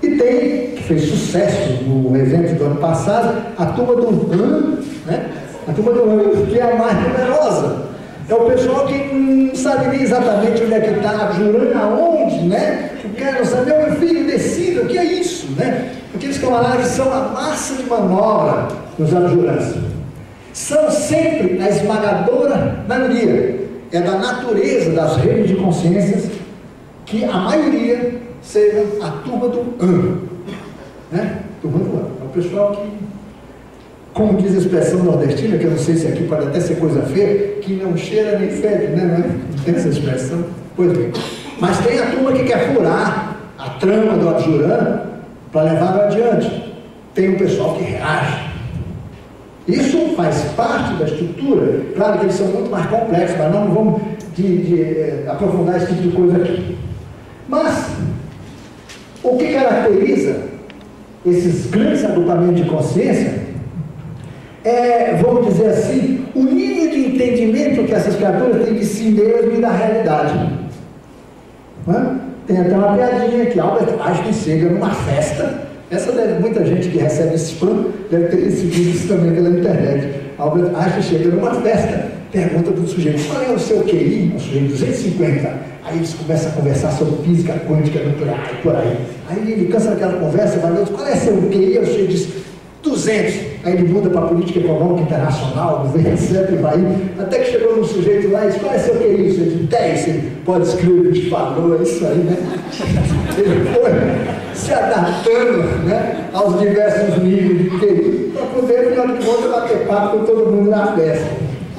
E tem, que fez sucesso no evento do ano passado, a turma do RAM, né? A turma do RAM, que é a mais numerosa. É o pessoal que não sabe nem exatamente onde é que está, abjurando aonde, né? O cara não sabe, meu filho, decida, o que é isso, né? Aqueles camaradas que são a massa de manobra dos abjurantes. São sempre a esmagadora maioria. É da natureza das redes de consciências que a maioria seja a turma do ano, né? Turma do ano. É o pessoal que, como diz a expressão nordestina, que eu não sei se aqui pode até ser coisa feia, que não cheira nem fede, né? Não tem essa expressão? Pois bem. Mas tem a turma que quer furar a trama do abjurã para levá-lo adiante. Tem o pessoal que reage. Isso faz parte da estrutura. Claro que eles são muito mais complexos, mas não vamos aprofundar esse tipo de coisa aqui. Mas, o que caracteriza esses grandes agrupamentos de consciência vamos dizer assim, o nível de entendimento que essas criaturas têm de si mesmo e da realidade. Não? Tem até uma piadinha aqui, Albert Einstein chega numa festa. Muita gente que recebe esse spam deve ter recebido isso também pela internet. Albert Einstein chega numa festa, pergunta para o sujeito, qual é o seu QI? O sujeito, 250. Aí eles começam a conversar sobre física quântica nuclear e por aí. Aí ele cansa daquela conversa, vai dizer, qual é o seu QI? O sujeito diz, 200. Aí ele muda para a política econômica internacional, etc. E vai. Até que chegou um sujeito lá e disse, qual é o seu QI? O sujeito diz, 10. Ele pode escrever, te falou, é isso aí, né? Ele foi se adaptando, né, aos diversos níveis de QI, para poder, afinal de contas, bater papo com todo mundo na festa.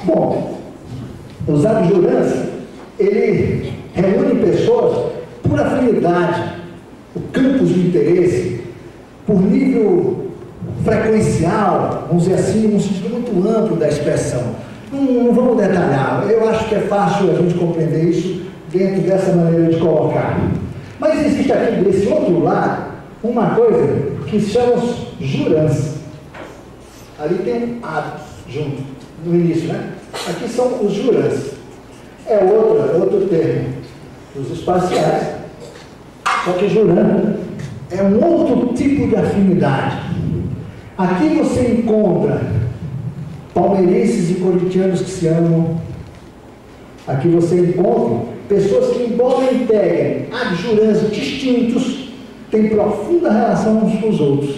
Bom, os abjurantes, ele reúne pessoas por afinidade, por campos de interesse, por nível frequencial, vamos dizer assim, num sentido muito amplo da expressão. Não vamos detalhar, eu acho que é fácil a gente compreender isso dentro dessa maneira de colocar. Mas existe aqui desse outro lado uma coisa que se chama os jurans. Ali tem hábitos junto, no início, né? Aqui são os jurans. É outro termo, os espaciais. Só que juran é um outro tipo de afinidade. Aqui você encontra palmeirenses e corintianos que se amam. Aqui você encontra pessoas que, embora integrem abjurantes distintos, têm profunda relação uns com os outros,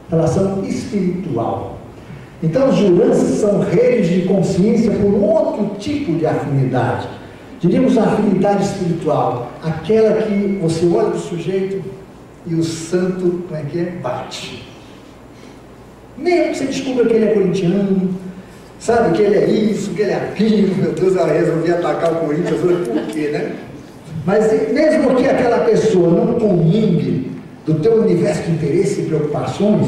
relação espiritual. Então, os jurans são redes de consciência por um outro tipo de afinidade. Diríamos a afinidade espiritual, aquela que você olha para o sujeito e o santo, como é que é? Bate. Mesmo que você descubra que ele é corintiano, sabe que ele é isso, que ele é aquilo, meu Deus, ela resolvia atacar o Corinthians, por quê, né? Mas mesmo que aquela pessoa não comungue do teu universo de interesse e preocupações,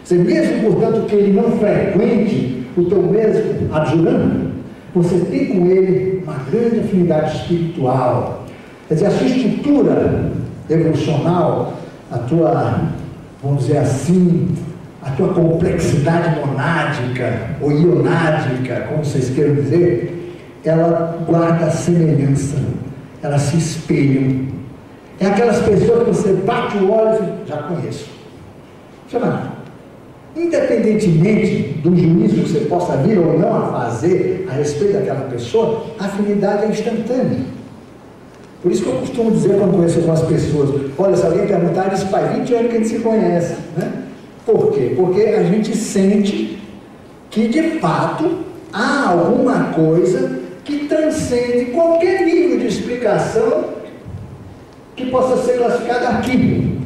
você mesmo, portanto, que ele não frequente o teu mesmo adjurando, você tem com ele uma grande afinidade espiritual. Quer dizer, a sua estrutura evolucional, a tua, vamos dizer assim, a tua complexidade monádica ou ionádica, como vocês queiram dizer, ela guarda semelhança, elas se espelham. É aquelas pessoas que você bate o olho e já conheço. Chama. Independentemente do juízo que você possa vir ou não a fazer a respeito daquela pessoa, a afinidade é instantânea. Por isso que eu costumo dizer quando conheço algumas pessoas, olha, se alguém perguntar, diz, faz 20 anos que a gente se conhece, né? Por quê? Porque a gente sente que, de fato, há alguma coisa que transcende qualquer nível de explicação que possa ser classificada aqui.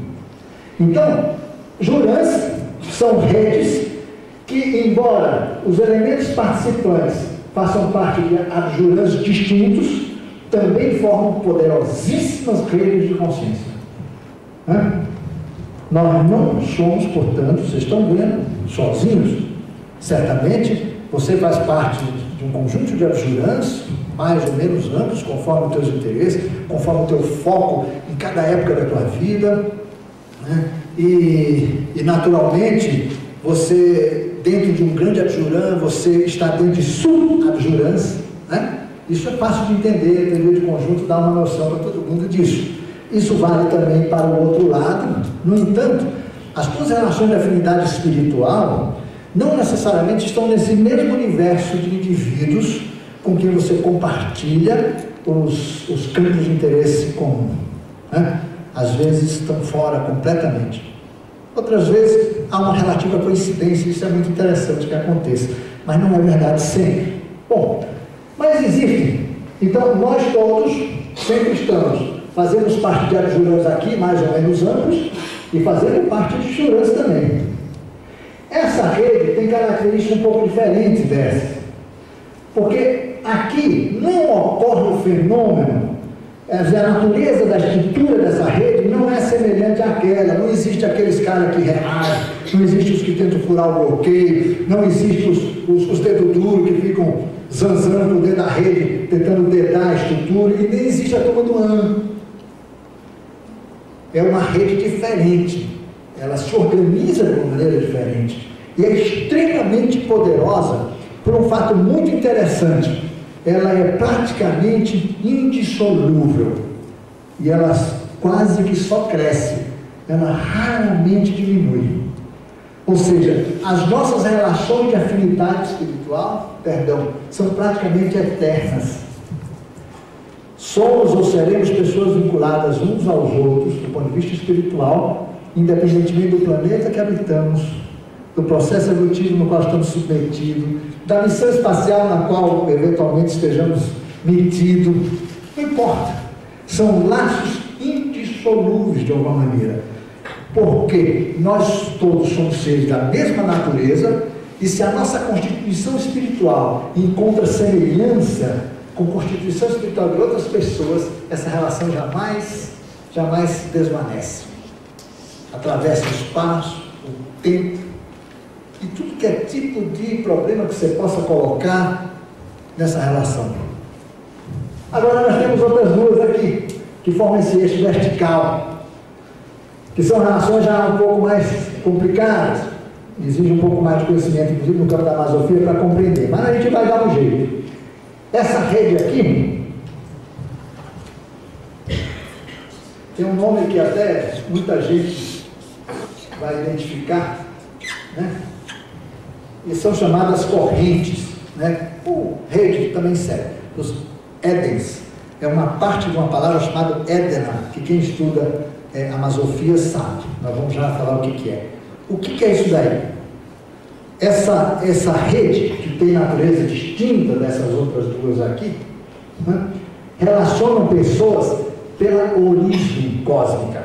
Então, jurans são redes que, embora os elementos participantes façam parte de adjurans distintos, também formam poderosíssimas redes de consciência. Nós não somos, portanto, vocês estão vendo, sozinhos. Certamente, você faz parte de um conjunto de adjurans, mais ou menos amplos, conforme os teus interesses, conforme o teu foco em cada época da tua vida, né? E naturalmente, você, dentro de um grande adjuran, você está dentro de sub-adjurans, né? Isso é fácil de entender, teoria de conjunto dá uma noção para todo mundo disso. Isso vale também para o outro lado. No entanto, as tuas relações de afinidade espiritual não necessariamente estão nesse mesmo universo de indivíduos com quem você compartilha os campos de interesse comum, né? Às vezes estão fora completamente. Outras vezes há uma relativa coincidência, isso é muito interessante que aconteça, mas não é verdade sempre. Bom, mas existem. Então, nós todos sempre estamos, fazemos parte de adjurans aqui, mais ou menos amplos, e fazemos parte de jurans também. Essa rede tem características um pouco diferentes dessas, porque aqui não ocorre o fenômeno, a natureza da estrutura dessa rede não é semelhante àquela, não existe aqueles caras que reagem, não existe os que tentam furar o bloqueio, não existe os dedos duros que ficam zanzando por dentro da rede, tentando dedar a estrutura, e nem existe a turma do ano. É uma rede diferente, ela se organiza de uma maneira diferente, e é extremamente poderosa por um fato muito interessante. Ela é praticamente indissolúvel, e ela quase que só cresce, ela raramente diminui. Ou seja, as nossas relações de afinidade espiritual, são praticamente eternas. Somos ou seremos pessoas vinculadas uns aos outros, do ponto de vista espiritual, independentemente do planeta que habitamos, do processo evolutivo no qual estamos submetidos, da missão espacial na qual eventualmente estejamos metidos, não importa. São laços indissolúveis de alguma maneira, porque nós todos somos seres da mesma natureza, e se a nossa constituição espiritual encontra semelhança com a constituição espiritual de outras pessoas, essa relação jamais se desvanece. Atravessa o espaço, o tempo, e tudo que é tipo de problema que você possa colocar nessa relação. Agora nós temos outras duas aqui, que formam esse eixo vertical, que são relações já um pouco mais complicadas, exigem um pouco mais de conhecimento, inclusive no campo da filosofia, para compreender, mas a gente vai dar um jeito. Essa rede aqui tem um nome que até muita gente vai identificar, né? E são chamadas correntes, né? Rede também serve. Os Édens é uma parte de uma palavra chamada Édena, que quem estuda a Masofia sabe. Nós vamos já falar o que é. O que é isso daí? Essa rede, que tem natureza distinta dessas outras duas aqui, né? Relacionam pessoas pela origem cósmica,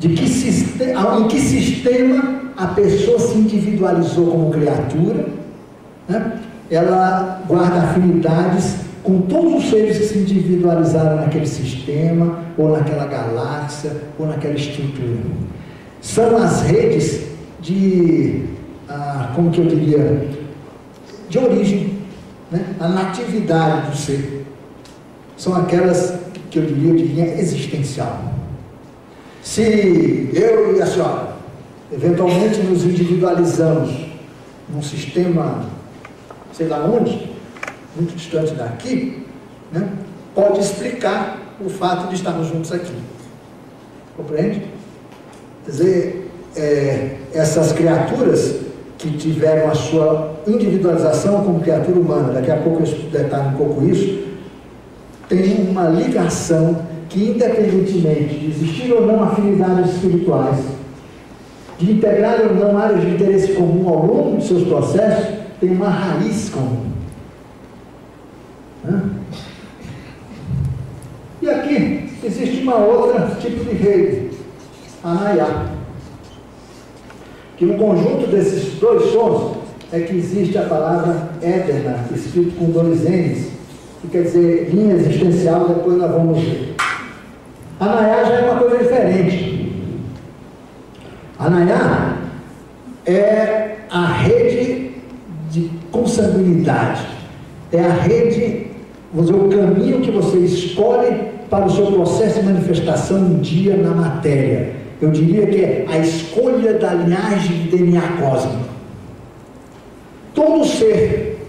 em que sistema a pessoa se individualizou como criatura, né? Ela guarda afinidades com todos os seres que se individualizaram naquele sistema, ou naquela galáxia, ou naquela estrutura. São as redes de, como que eu diria, de origem, né? A natividade do ser. São aquelas que eu diria de linha existencial. Se eu e a senhora, eventualmente nos individualizamos num sistema, sei lá onde, muito distante daqui, né? Pode explicar o fato de estarmos juntos aqui. Compreende? Quer dizer, essas criaturas que tiveram a sua individualização como criatura humana, daqui a pouco eu detalho um pouco isso, tem uma ligação que, independentemente de existir ou não afinidades espirituais, de integrar ou não áreas de interesse comum ao longo de seus processos, tem uma raiz comum. E aqui existe uma outra tipo de rede, a Nayá, que no conjunto desses dois sons é que existe a palavra Éderna, escrito com 2 N's, que quer dizer linha existencial, depois nós vamos ver. A Nayá já é uma coisa diferente. A Nayá é a rede de consanguinidade, é a rede, vamos dizer, o caminho que você escolhe para o seu processo de manifestação um dia na matéria. Eu diria que é a escolha da linhagem de DNA cósmico. Todo ser,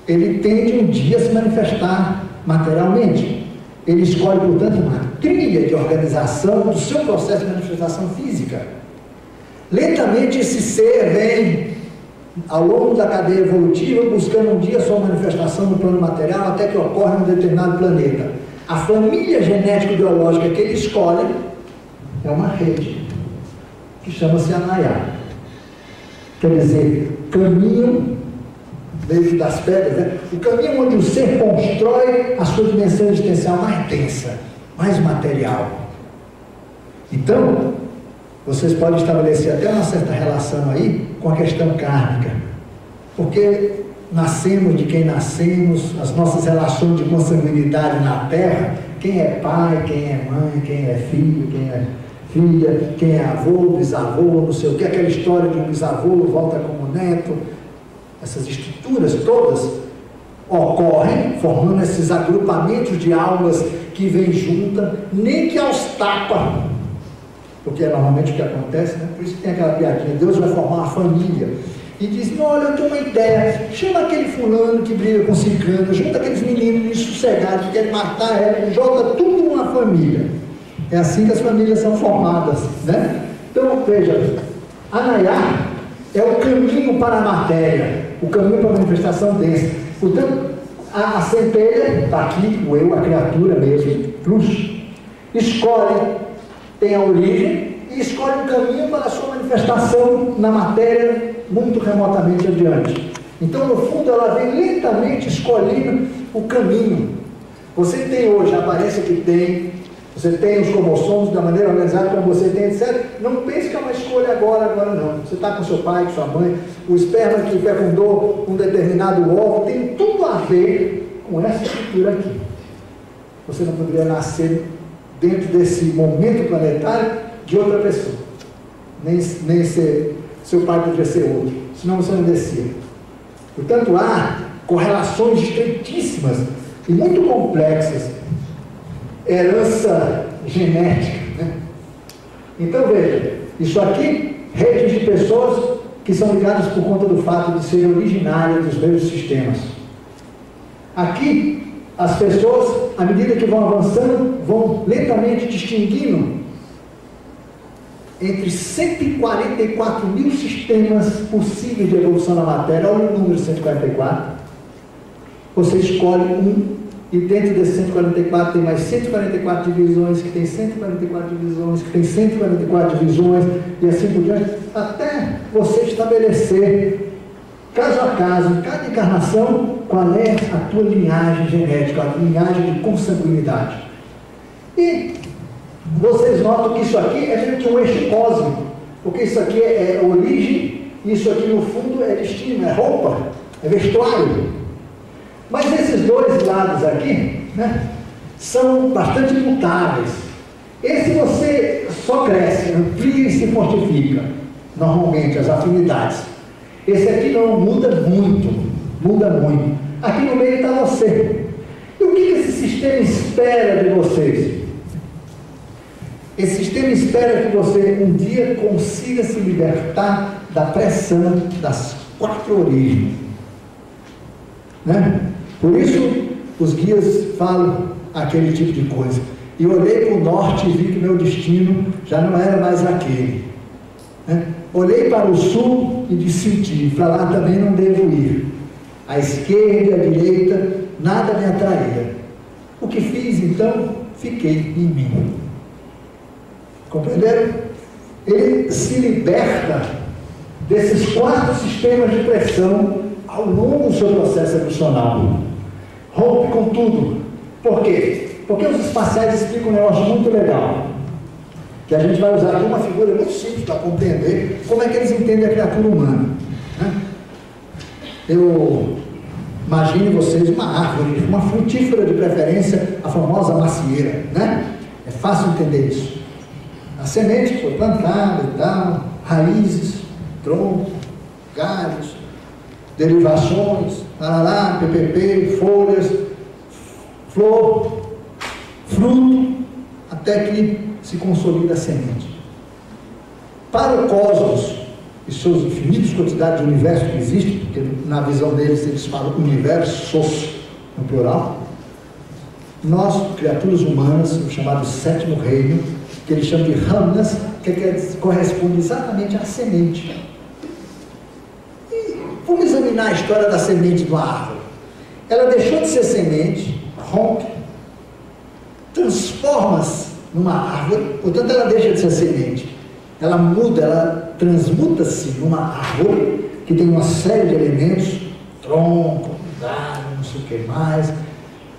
ele tende um dia a se manifestar materialmente. Ele escolhe, portanto, uma trilha de organização do seu processo de manifestação física. Lentamente esse ser vem, ao longo da cadeia evolutiva, buscando um dia a sua manifestação no plano material, até que ocorre em um determinado planeta. A família genético-biológica que ele escolhe é uma rede, que chama-se Anayá. Quer dizer, caminho dentro das pedras, né? O caminho onde o ser constrói a sua dimensão existencial mais densa, mais material. Então, vocês podem estabelecer até uma certa relação aí com a questão kármica, porque nascemos de quem nascemos, as nossas relações de consanguinidade na Terra, quem é pai, quem é mãe, quem é filho, quem é filha, quem é avô, bisavô, não sei o que, aquela história de um bisavô volta como neto, essas estruturas todas ocorrem formando esses agrupamentos de almas que vêm juntas, nem que aos tapas, porque é normalmente o que acontece, né? Por isso que tem aquela piadinha, Deus vai formar uma família e diz, olha, eu tenho uma ideia, chama aquele fulano que briga com ciclano, junta aqueles meninos insossegados que querem matar ela, joga tudo numa família. É assim que as famílias são formadas, né? Então, veja, Anayá é o caminho para a matéria, o caminho para a manifestação densa. Portanto, a centelha, está aqui, o eu, a criatura mesmo, luz, escolhe, tem a origem e escolhe um caminho para a sua manifestação na matéria muito remotamente adiante. Então, no fundo, ela vem lentamente escolhendo o caminho. Você tem hoje a aparência que tem, você tem os cromossomos da maneira organizada como você tem, etc. Não pense que é uma escolha agora não. Você está com seu pai, com sua mãe, o esperma que fecundou um determinado óvulo, tem tudo a ver com essa estrutura aqui. Você não poderia nascer dentro desse momento planetário de outra pessoa. Nem ser, seu pai poderia ser outro, senão você não descia. Portanto, há correlações estreitíssimas e muito complexas, herança genética, né? Então veja, isso aqui, redes de pessoas que são ligadas por conta do fato de serem originárias dos mesmos sistemas. Aqui, as pessoas, à medida que vão avançando, vão lentamente distinguindo entre 144 mil sistemas possíveis de evolução da matéria. Olha o número 144. Você escolhe um, e dentro desses 144 tem mais 144 divisões, que tem 144 divisões, que tem 144 divisões, e assim por diante, até você estabelecer, caso a caso, em cada encarnação, qual é a tua linhagem genética, a linhagem de consanguinidade. E vocês notam que isso aqui é meio que um eixo cósmico. porque isso aqui é origem, e isso aqui no fundo é destino, é roupa, é vestuário. Mas esses dois lados aqui, né, são bastante mutáveis. Esse você só cresce, amplia e se fortifica, normalmente, as afinidades. Esse aqui não, muda muito, muda muito. Aqui no meio está você. E o que esse sistema espera de vocês? Esse sistema espera que você um dia consiga se libertar da pressão das 4 origens. Né? Por isso, os guias falam aquele tipo de coisa. E olhei para o norte e vi que meu destino já não era mais aquele. Né? Olhei para o sul e disse, para lá também não devo ir. À esquerda e à direita, nada me atraía. O que fiz, então, fiquei em mim. Compreenderam? Ele se liberta desses 4 sistemas de pressão ao longo do seu processo emocional. Rompe com tudo. Por quê? Porque os espaciais explicam um negócio muito legal, que a gente vai usar aqui uma figura muito simples para compreender como é que eles entendem a criatura humana. Né? Eu imagine vocês uma árvore, uma frutífera de preferência, a famosa macieira, né? É fácil entender isso. A semente foi plantada e tal, raízes, tronco, galhos, derivações, larará, PPP, folhas, flor, fruto, até que se consolida a semente. Para o cosmos e suas infinitas quantidades de universo que existem, porque na visão deles eles falam universos no plural, nós, criaturas humanas, o chamado 7º reino, que eles chamam de Ramnas, que corresponde exatamente à semente. E vamos examinar a história da semente de uma árvore. Ela deixou de ser semente, rompe, transforma-se numa árvore, portanto ela deixa de ser semente. Ela muda, ela transmuta-se numa árvore que tem uma série de elementos, tronco, galho, não sei o que mais,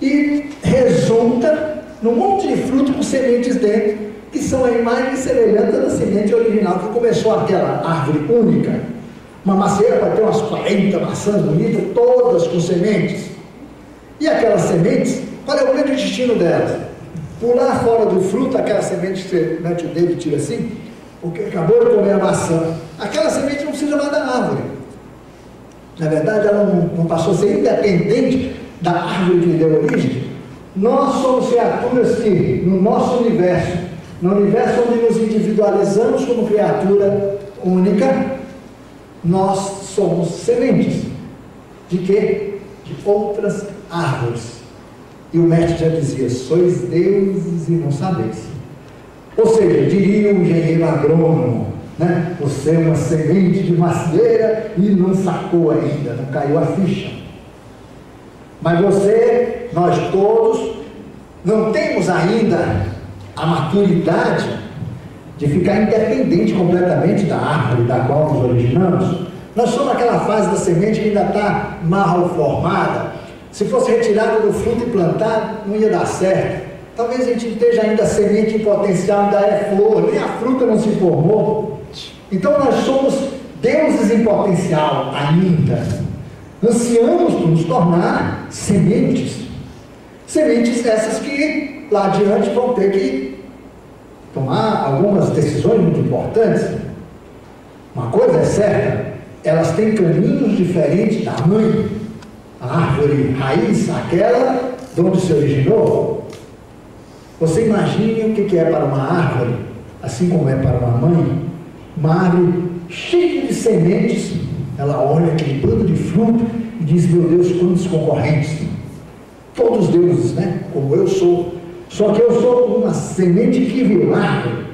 e resulta num monte de fruto com sementes dentro, que são a imagem semelhante da semente original, que começou aquela árvore única. Uma macieira vai ter umas 40 maçãs bonitas, todas com sementes. E aquelas sementes, qual é o grande destino delas? Pular fora do fruto, aquela semente que você mete o dedo e tira assim, porque acabou de comer a maçã. Aquela semente não precisa mais da árvore. Na verdade, ela não passou a ser independente da árvore que lhe deu origem. Nós somos criaturas que, no nosso universo, no universo onde nos individualizamos como criatura única, nós somos sementes. De quê? De outras árvores. E o mestre já dizia, sois deuses e não sabeis. Ou seja, diria o engenheiro agrônomo, né? Você é uma semente de macieira e não sacou ainda, não caiu a ficha. Mas você, nós todos, não temos ainda a maturidade de ficar independente completamente da árvore da qual nos originamos. Nós somos aquela fase da semente que ainda está mal formada. Se fosse retirado do fruto e plantado, não ia dar certo. Talvez a gente esteja ainda semente em potencial, ainda é flor, nem a fruta não se formou. Então nós somos deuses em potencial ainda. Ansiamos por nos tornar sementes. Sementes essas que lá adiante vão ter que tomar algumas decisões muito importantes. Uma coisa é certa, elas têm caminhos diferentes da mãe. A árvore raiz, aquela de onde se originou. Você imagine o que é para uma árvore, assim como é para uma mãe, uma árvore cheia de sementes. Ela olha aquele bando de fruto e diz, meu Deus, quantos concorrentes. Todos deuses, né? Como eu sou. Só que eu sou uma semente que virou árvore.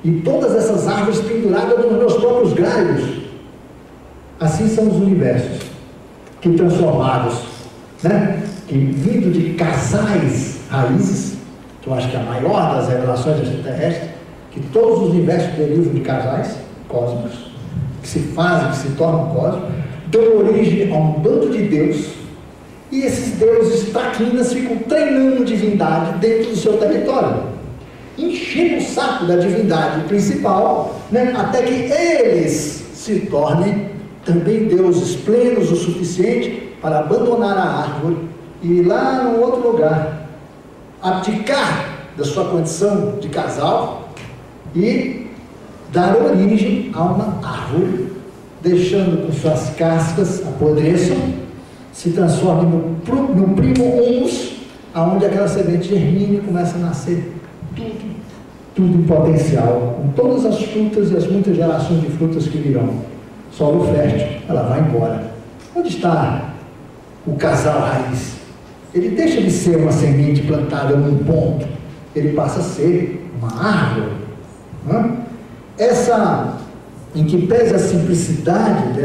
E todas essas árvores penduradas nos meus próprios galhos. Assim são os universos. Que transformados, né? Que vindo de casais raízes, que eu acho que é a maior das revelações extraterrestres, que todos os universos derivam de casais cósmicos, que se fazem, que se tornam cósmicos, dão origem a um bando de Deus, e esses deuses traquinas ficam treinando divindade dentro do seu território. enchendo o saco da divindade principal, né, até que eles se tornem também deuses plenos o suficiente para abandonar a árvore e ir lá num outro lugar, abdicar da sua condição de casal e dar origem a uma árvore, deixando com suas cascas apodreçam, se transforme no primo humus, aonde aquela semente germina e começa a nascer tudo em potencial, com todas as frutas e as muitas gerações de frutas que virão. Solo fértil, ela vai embora. Onde está o casal raiz? Ele deixa de ser uma semente plantada num ponto, ele passa a ser uma árvore. Essa, em que pese a simplicidade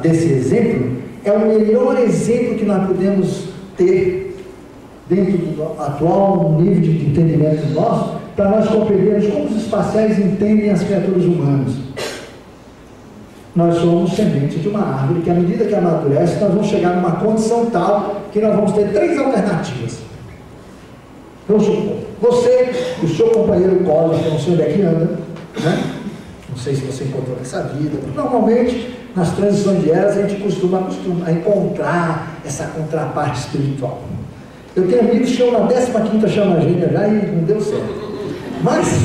desse exemplo, é o melhor exemplo que nós podemos ter dentro do atual nível de entendimento nosso, para nós compreendermos como os espaciais entendem as criaturas humanas. Nós somos sementes de uma árvore que, à medida que amadurece, nós vamos chegar numa condição tal que nós vamos ter 3 alternativas. Vamos supor, você, o seu companheiro cósmico, que não sei onde é que anda, né? Não sei se você encontrou nessa vida. Normalmente, nas transições de eras, a gente costuma encontrar essa contraparte espiritual. Eu tenho amigos que estão na 15ª chama gêmea já e não deu certo. Mas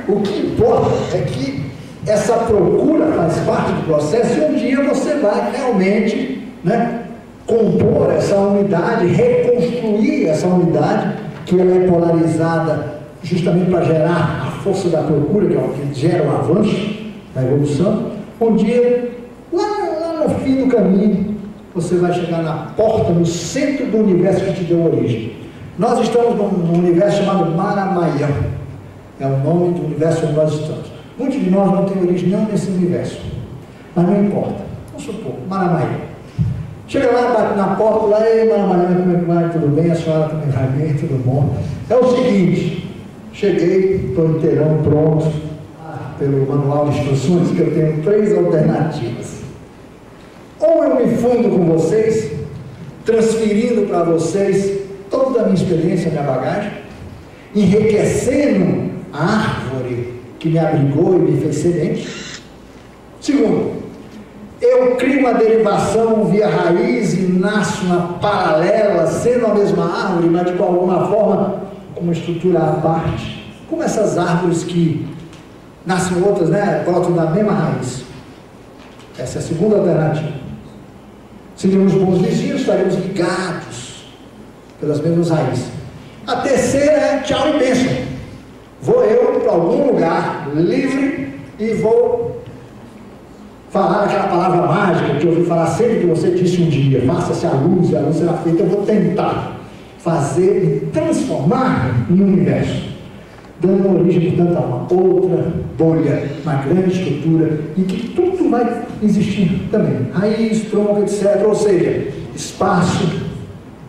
o que importa é que essa procura faz parte do processo e um dia você vai realmente, né, compor essa unidade, reconstruir essa unidade, que ela é polarizada justamente para gerar a força da procura, que é o que gera o avanço da evolução. Um dia, lá no fim do caminho, você vai chegar na porta, no centro do universo que te deu origem. Nós estamos num universo chamado Maramayam, é o nome do universo onde nós estamos. Muitos de nós não têm origem não nesse universo, mas não importa. Vamos supor, Maramayam. Chega lá, bate na porta, lá, ei, Maramayam, como é que vai? Tudo bem? A senhora também vai bem? Tudo bom? É o seguinte, cheguei, estou inteirão, pronto, pelo manual de instruções, que eu tenho 3 alternativas. Ou eu me fundo com vocês, transferindo para vocês toda a minha experiência, minha bagagem, enriquecendo a árvore que me abrigou e me fez semente. Segundo, eu crio uma derivação via raiz e nasço uma paralela, sendo a mesma árvore, mas de alguma forma com uma estrutura à parte, como essas árvores que nascem outras, né, brotam da mesma raiz. Essa é a segunda alternativa. Seríamos bons vizinhos, estaríamos ligados pelas mesmas raízes. A terceira é tchau e bênção. Vou eu para algum lugar livre e vou falar aquela palavra mágica que eu ouvi falar sempre que você disse um dia: faça-se a luz e a luz será feita. Eu vou tentar fazer e transformar no universo, dando origem, portanto, a uma outra bolha, uma grande estrutura em que tudo vai existir também, raiz, tronco, etc. Ou seja, espaço,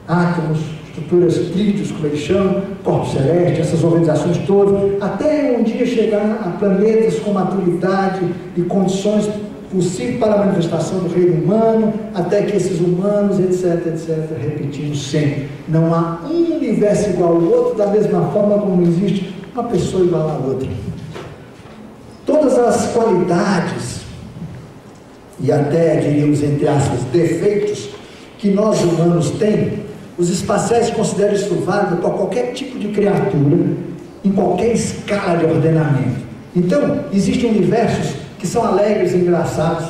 átomos, estruturas trídeos, como eles chamam, corpo celeste, essas organizações todas, até um dia chegar a planetas com maturidade e condições possíveis para a manifestação do reino humano, até que esses humanos, etc, repetindo sempre. Não há um universo igual ao outro, da mesma forma como existe uma pessoa igual à outra. Todas as qualidades e até, diríamos, entre aspas, defeitos que nós humanos temos, os espaciais consideram isso válido para qualquer tipo de criatura, em qualquer escala de ordenamento. Então, existem universos que são alegres e engraçados,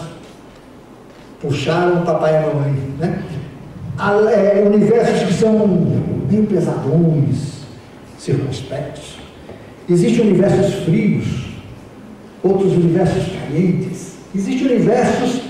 puxaram o papai e a mamãe, né? Universos que são meio pesadões, circunspectos. Existem universos frios, outros universos calientes. Existem universos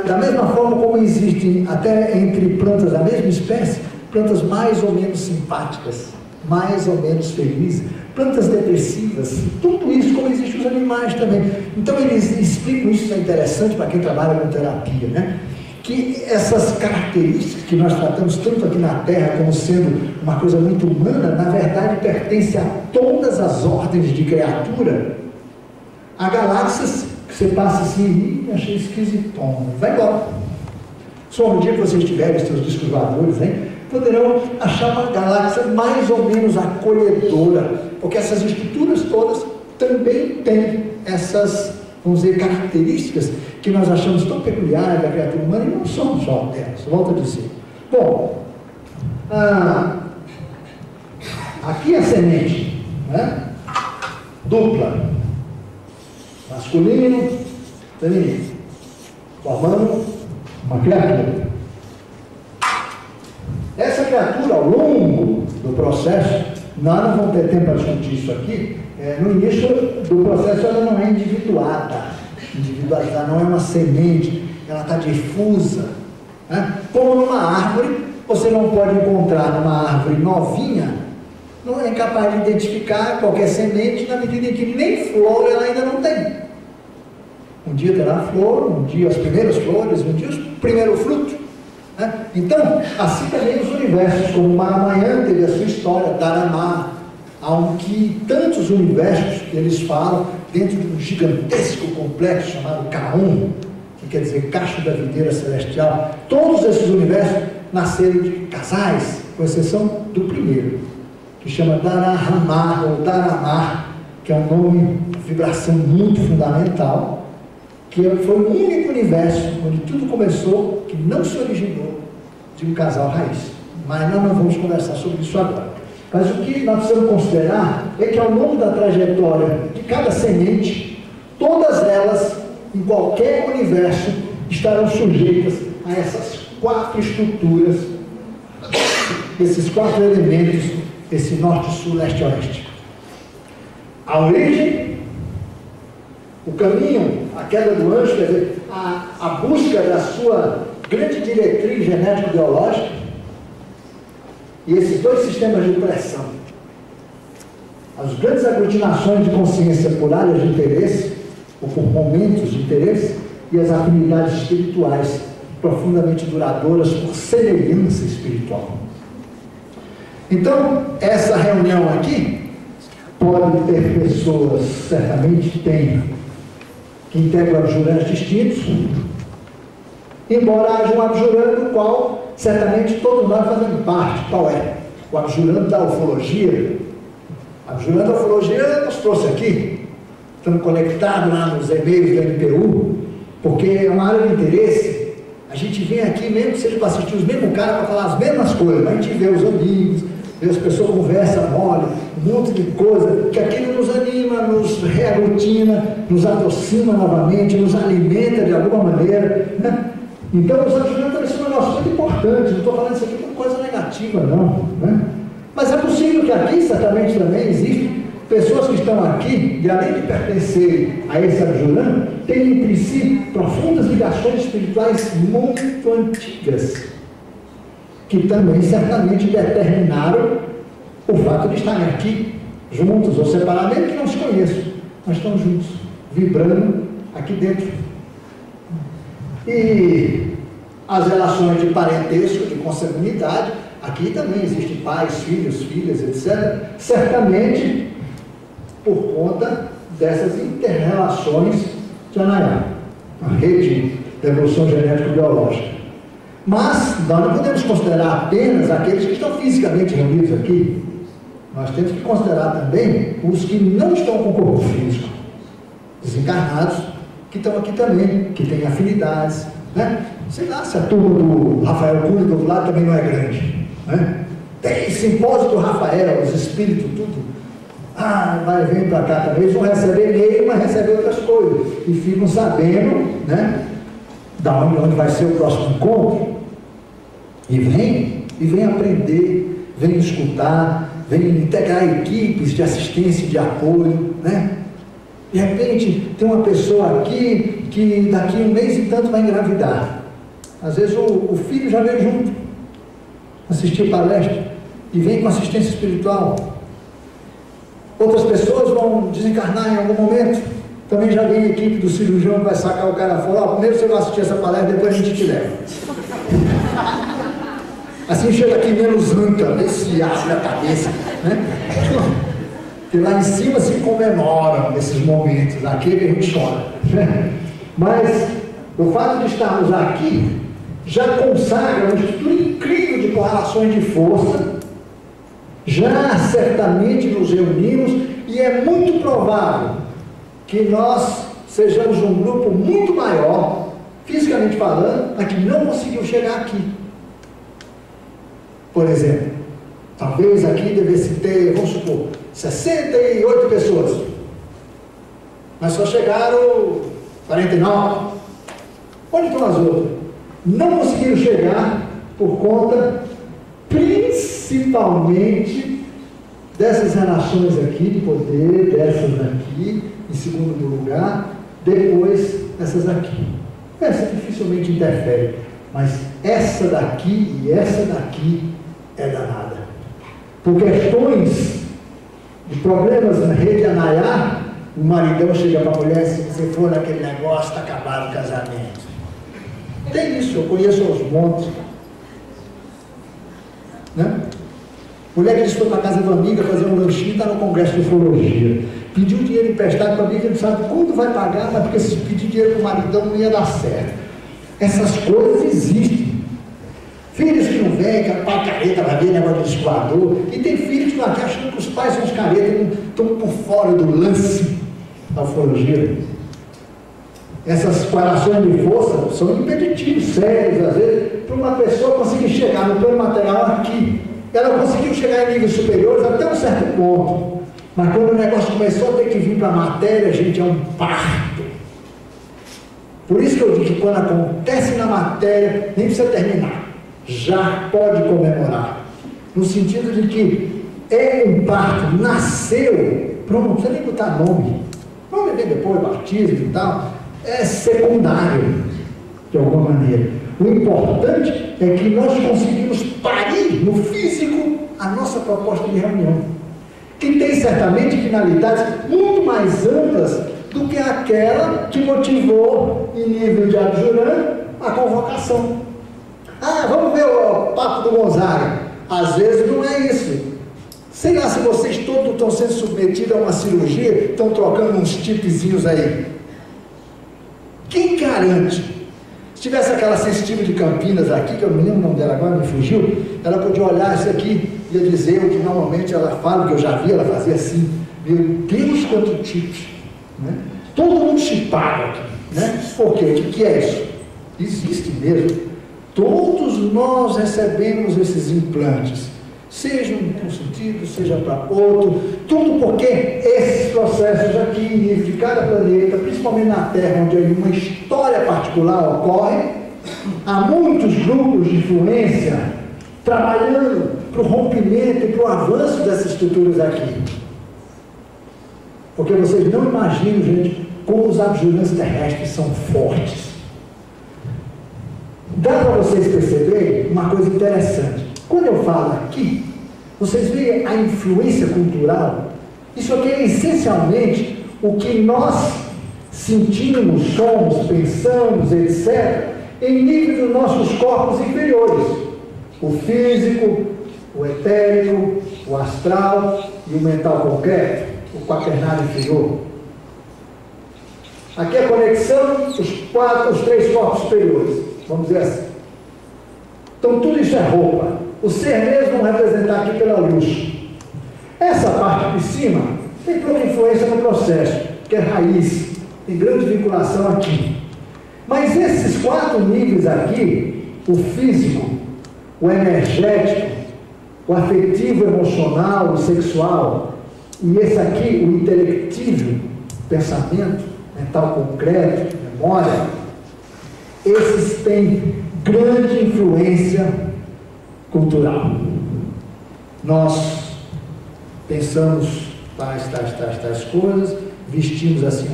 da mesma forma como existem até entre plantas da mesma espécie, plantas mais ou menos simpáticas, mais ou menos felizes, plantas depressivas, tudo isso, como existem os animais também. Então eles explicam isso, é interessante para quem trabalha com terapia, né? Que essas características que nós tratamos tanto aqui na Terra como sendo uma coisa muito humana, na verdade pertence a todas as ordens de criatura. Há galáxias que você passa assim, achei esquisitão, vai embora. Só no dia que vocês tiverem os seus discos voadores, hein? poderão achar uma galáxia mais ou menos acolhedora, porque essas estruturas todas também têm essas, vamos dizer, características que nós achamos tão peculiares da criatura humana e não são só delas, volto a dizer. Bom, aqui a semente, né? Dupla, masculino, feminino, formando uma criatura. Essa criatura, ao longo do processo, nós não vamos ter tempo para discutir isso aqui, no início do processo ela não é individualizada, não é uma semente, ela está difusa, né? Como numa árvore, você não pode encontrar numa árvore novinha, não é capaz de identificar qualquer semente, na medida em que nem flor ela ainda não tem. Um dia terá flor, um dia as primeiras flores, um dia o primeiro fruto, né? Então, assim também os universos, como Maramanhã teve a sua história, Daramá, há que tantos universos que eles falam dentro de um gigantesco complexo chamado Kaon, que quer dizer Cacho da Videira Celestial. Todos esses universos nasceram de casais, com exceção do primeiro, que chama Darahamar ou Daramar, que é um nome, vibração muito fundamental, que foi o único universo onde tudo começou, que não se originou de um casal raiz. Mas nós não vamos conversar sobre isso agora. Mas o que nós precisamos considerar é que ao longo da trajetória de cada semente, todas elas, em qualquer universo, estarão sujeitas a essas 4 estruturas, esses 4 elementos, esse norte, sul, leste e oeste. A origem, o caminho, a queda do anjo, quer dizer, a busca da sua grande diretriz genético-biológica, e esses 2 sistemas de pressão, as grandes aglutinações de consciência por áreas de interesse, ou por momentos de interesse, e as afinidades espirituais profundamente duradouras por semelhança espiritual. Então, essa reunião aqui pode ter pessoas, certamente tem, que integram abjurantes distintos, embora haja um abjurante do qual certamente todos nós fazemos parte. Qual é? O abjurante da ufologia. O abjurante da ufologia nos trouxe aqui, estamos conectados lá nos e-mails da MPU, porque é uma área de interesse. A gente vem aqui mesmo que seja para assistir os mesmos caras para falar as mesmas coisas, mas a gente vê os amigos, vê as pessoas conversam, mole, um monte de coisa, que aquilo nos anima, nos reaglutina, nos aproxima novamente, nos alimenta de alguma maneira, né? Então os abjurantes também são um negócio muito importante, não estou falando isso aqui por coisa negativa não, né? Mas é possível que aqui certamente também existem pessoas que estão aqui, e além de pertencerem a esse abjurante, têm entre si profundas ligações espirituais muito antigas, que também certamente determinaram o fato de estarem aqui juntos ou separadamente, que não se conheçam, mas estão juntos, vibrando aqui dentro. E as relações de parentesco, de consanguinidade, aqui também existem pais, filhos, filhas, etc. Certamente por conta dessas inter-relações de Anayá, a rede da evolução genético-biológica. Mas nós não podemos considerar apenas aqueles que estão fisicamente reunidos aqui. Nós temos que considerar também os que não estão com corpo físico, desencarnados, que estão aqui também, que têm afinidades, né? Sei lá se a turma do Rafael Cunha do outro lado também não é grande, né? Tem simpósio do Rafael, os espíritos, tudo. Vem para cá também, eles vão receber e-mail, mas recebem outras coisas, e ficam sabendo, né, da onde vai ser o próximo encontro, e vem aprender, vem escutar, vem integrar equipes de assistência e de apoio, né? De repente tem uma pessoa aqui que daqui um mês e tanto vai engravidar, às vezes o filho já veio junto assistir palestra e vem com assistência espiritual. Outras pessoas vão desencarnar em algum momento, também já vem a equipe do cirurgião que vai sacar o cara fora. Primeiro você vai assistir essa palestra, depois a gente te leva. Assim chega aqui menos ânca, vê se abre a cabeça, né? Que lá em cima se comemoram esses momentos, aqui a gente chora, né? Mas o fato de estarmos aqui já consagra uma estrutura incrível de correlações de força, já certamente nos reunimos, e é muito provável que nós sejamos um grupo muito maior, fisicamente falando, mas que não conseguiu chegar aqui. Por exemplo, talvez aqui devesse ter, vamos supor, 68 pessoas, mas só chegaram 49. Onde estão as outras? Não conseguiram chegar por conta, principalmente, dessas relações aqui de poder, dessas aqui, em segundo lugar, depois essas aqui. Essa dificilmente interfere, mas essa daqui e essa daqui é danada. Por questões de problemas na rede Anaiá, o maridão chega para a mulher e diz: se você for naquele negócio, está acabado o casamento. Tem isso, eu conheço aos montes. Né? Mulher que disse que foi para a casa de uma amiga fazer um lanchinho, está no congresso de ufologia. Pediu dinheiro emprestado para a amiga, não sabe quando vai pagar, mas porque se pedir dinheiro para o maridão não ia dar certo. Essas coisas existem. Filhos que não vêm, que a pai careta vai ver negócio de escoador, e tem filhos que não acham que os pais são os caretas, estão por fora do lance da ufologia. Essas correlações de força são impeditivos sérios, às vezes, para uma pessoa conseguir chegar no plano material aqui. Ela conseguiu chegar em níveis superiores até um certo ponto, mas quando o negócio começou a ter que vir para a matéria, gente, é um parto. Por isso que eu digo que quando acontece na matéria, nem precisa terminar, já pode comemorar, no sentido de que é um parto, nasceu, pronto, não precisa nem botar nome, vem depois, batismo e tal, é secundário, de alguma maneira. O importante é que nós conseguimos parir no físico a nossa proposta de reunião, que tem certamente finalidades muito mais amplas do que aquela que motivou, em nível de adjurante, a convocação. Ah, vamos ver o papo do Gonzaga. Às vezes não é isso. Sei lá se vocês todos estão sendo submetidos a uma cirurgia, estão trocando uns tipezinhos aí. Quem garante? Se tivesse aquela sensitiva de Campinas aqui, que eu não lembro o nome dela agora, me fugiu, ela podia olhar isso aqui e ia dizer o que normalmente ela fala, que eu já vi, ela fazia assim: meu Deus, quanto tipos, né? Todo mundo chipado aqui, né? Por quê? O que é isso? Existe mesmo. Todos nós recebemos esses implantes, seja para um sentido, seja para outro, tudo porque esses processos aqui, em nível de cada planeta, principalmente na Terra, onde uma história particular ocorre, há muitos grupos de influência trabalhando para o rompimento e para o avanço dessas estruturas aqui. Porque vocês não imaginam, gente, como os abjurantes terrestres são fortes. Dá para vocês perceberem uma coisa interessante. Quando eu falo aqui, vocês veem a influência cultural. Isso aqui é essencialmente o que nós sentimos, somos, pensamos, etc., em nível dos nossos corpos inferiores. O físico, o etérico, o astral e o mental concreto, o quaternário inferior. Aqui a conexão, os três corpos superiores, vamos dizer assim. Então tudo isso é roupa. O ser mesmo vamos representar aqui pela luz. Essa parte de cima tem toda influência no processo, que é raiz, tem grande vinculação aqui. Mas esses 4 níveis aqui, o físico, o energético, o afetivo, emocional, o sexual, e esse aqui, o intelectivo, pensamento, mental concreto, memória, esses têm grande influência cultural. Nós pensamos tais coisas, vestimos assim,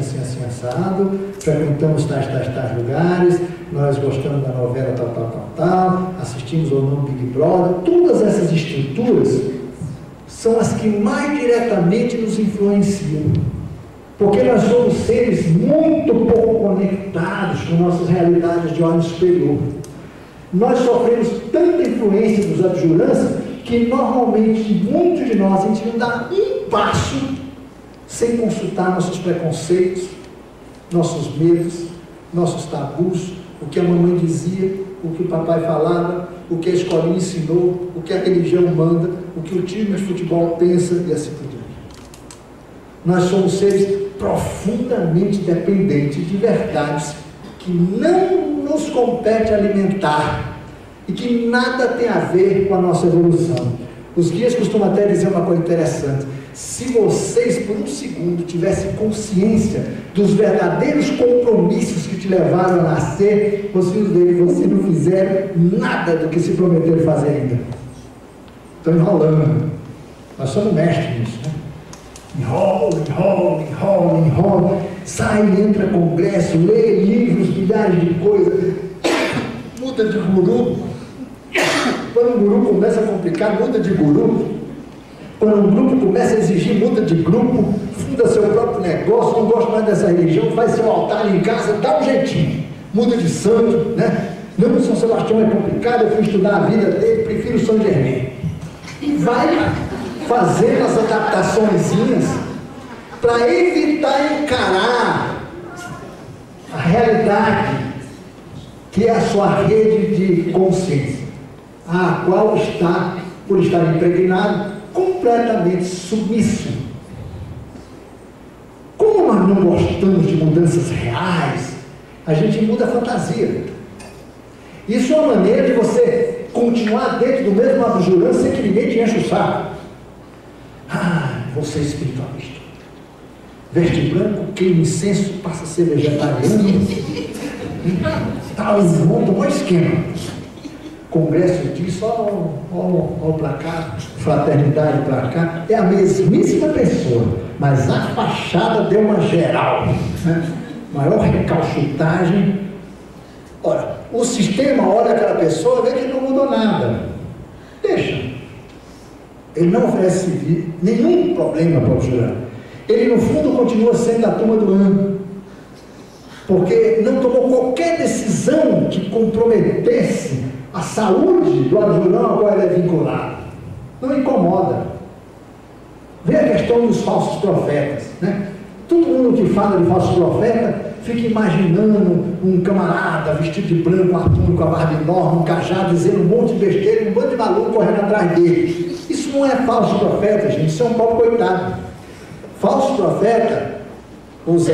assado, frequentamos tais lugares, nós gostamos da novela tal, assistimos ou não Big Brother. Todas essas estruturas são as que mais diretamente nos influenciam, porque nós somos seres muito pouco conectados com nossas realidades de ordem superior. Nós sofremos tanta influência dos abjurantes que normalmente, muitos de nós, a gente não dá um passo sem consultar nossos preconceitos, nossos medos, nossos tabus, o que a mamãe dizia, o que o papai falava, o que a escolinha ensinou, o que a religião manda, o que o time de futebol pensa e assim por diante. Nós somos seres profundamente dependentes de verdades que não nos compete alimentar e que nada tem a ver com a nossa evolução. Os guias costumam até dizer uma coisa interessante: se vocês por um segundo tivessem consciência dos verdadeiros compromissos que te levaram a nascer, os filhos dele, vocês não fizeram nada do que se prometeram fazer ainda. Estão enrolando. Nós somos mestres nisso, né? Enrola, sai, entra congresso, lê livros, milhares de coisas, muda de guru. Quando um guru começa a complicar, muda de guru. Quando um grupo começa a exigir, muda de grupo, funda seu próprio negócio, não gosta mais dessa religião, faz seu altar em casa, dá um jeitinho, muda de santo, né? Não, São Sebastião é complicado, eu fui estudar a vida dele, prefiro São Germain. E vai fazendo as adaptaçõezinhas para evitar encarar a realidade que é a sua rede de consciência, a qual está, por estar impregnado, completamente submisso. Como nós não gostamos de mudanças reais, a gente muda a fantasia. Isso é uma maneira de você continuar dentro do mesmo abjurância sem que ninguém te enche o saco. Vou ser espiritualista. Veste branco, queima incenso, passa a ser vegetariano. Tal, monta um esquema. Congresso disso, olha o placar, fraternidade para cá, é a mesmíssima pessoa, mas a fachada deu uma geral, né? Maior recalchutagem. Ora, o sistema olha aquela pessoa e vê que não mudou nada, deixa. Ele não oferece nenhum problema para o jurado. Ele no fundo continua sendo da turma do ano, porque não tomou qualquer decisão que comprometesse a saúde do adjurão a qual ele é vinculado. Não incomoda. Vê a questão dos falsos profetas, né? Todo mundo que fala de falso profeta fica imaginando um camarada vestido de branco, atuando com a barba enorme, um cajado, dizendo um monte de besteira, um bando de maluco correndo atrás dele. Isso não é falso profeta, gente, isso é um pobre coitado. Falso profeta usa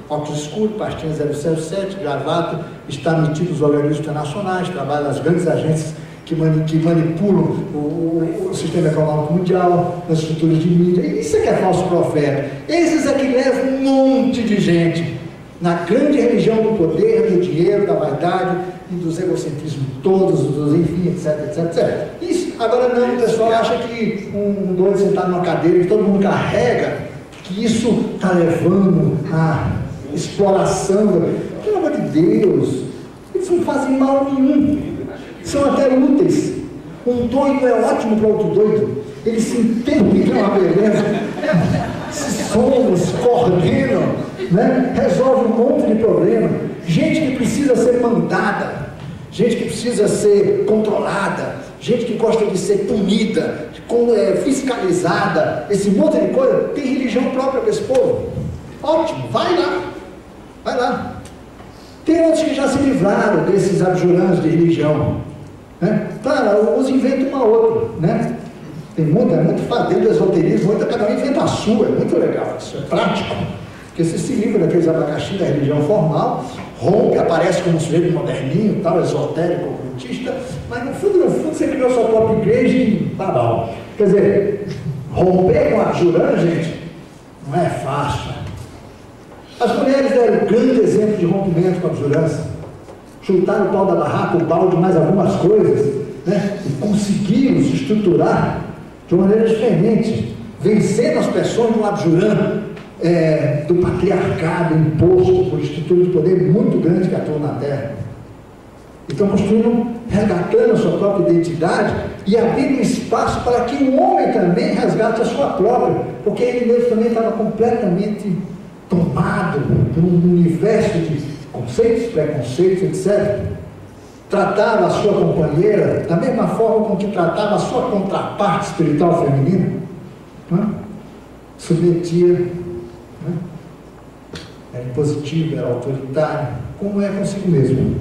óculos escuros, pastinha 007, gravata, está metido nos organismos internacionais, trabalha nas grandes agências que manipulam o sistema econômico mundial, nas estruturas de mídia. Isso é que é falso profeta. Esses é que levam um monte de gente na grande religião do poder, do dinheiro, da vaidade e dos egocentrismos todos, enfim, etc. Isso, agora não, o pessoal acha que um doido sentado numa cadeira que todo mundo carrega, que isso está levando a exploração. Pelo amor de Deus, eles não fazem mal nenhum, são até úteis. Um doido é ótimo para outro doido, eles se entendem que é uma beleza, se somam, se coordenam, né? Resolve um monte de problema. Gente que precisa ser mandada, gente que precisa ser controlada, gente que gosta de ser punida, fiscalizada, esse monte de coisa, tem religião própria para esse povo. Ótimo, vai lá. Tem outros que já se livraram desses abjurantes de religião, né? Claro, uns inventam uma outra, né? Tem muito fazendo do esoterismo, cada um inventa a sua, é muito legal, isso é prático, porque você se livra daqueles abacaxi da religião formal, rompe, aparece como um sujeito moderninho, tal, esotérico, ocultista, mas no fundo você criou sua própria igreja e babau. Quer dizer, romper com a abjurã, gente, não é fácil. As mulheres deram um grande exemplo de rompimento com a abjurância. Chutaram o pau da barraca, o balde, mais algumas coisas, né? E conseguiram se estruturar de uma maneira diferente, vencendo as pressões do abjurã, do patriarcado imposto por estrutura de poder muito grande que atuam na Terra. Então construindo, resgatando a sua própria identidade e abrindo espaço para que o homem também resgate a sua própria, porque ele mesmo também estava completamente tomado por um universo de conceitos, preconceitos, etc. Tratava a sua companheira da mesma forma com que tratava a sua contraparte espiritual feminina, né? Submetia, né? Era impositivo, era autoritário, como é consigo mesmo.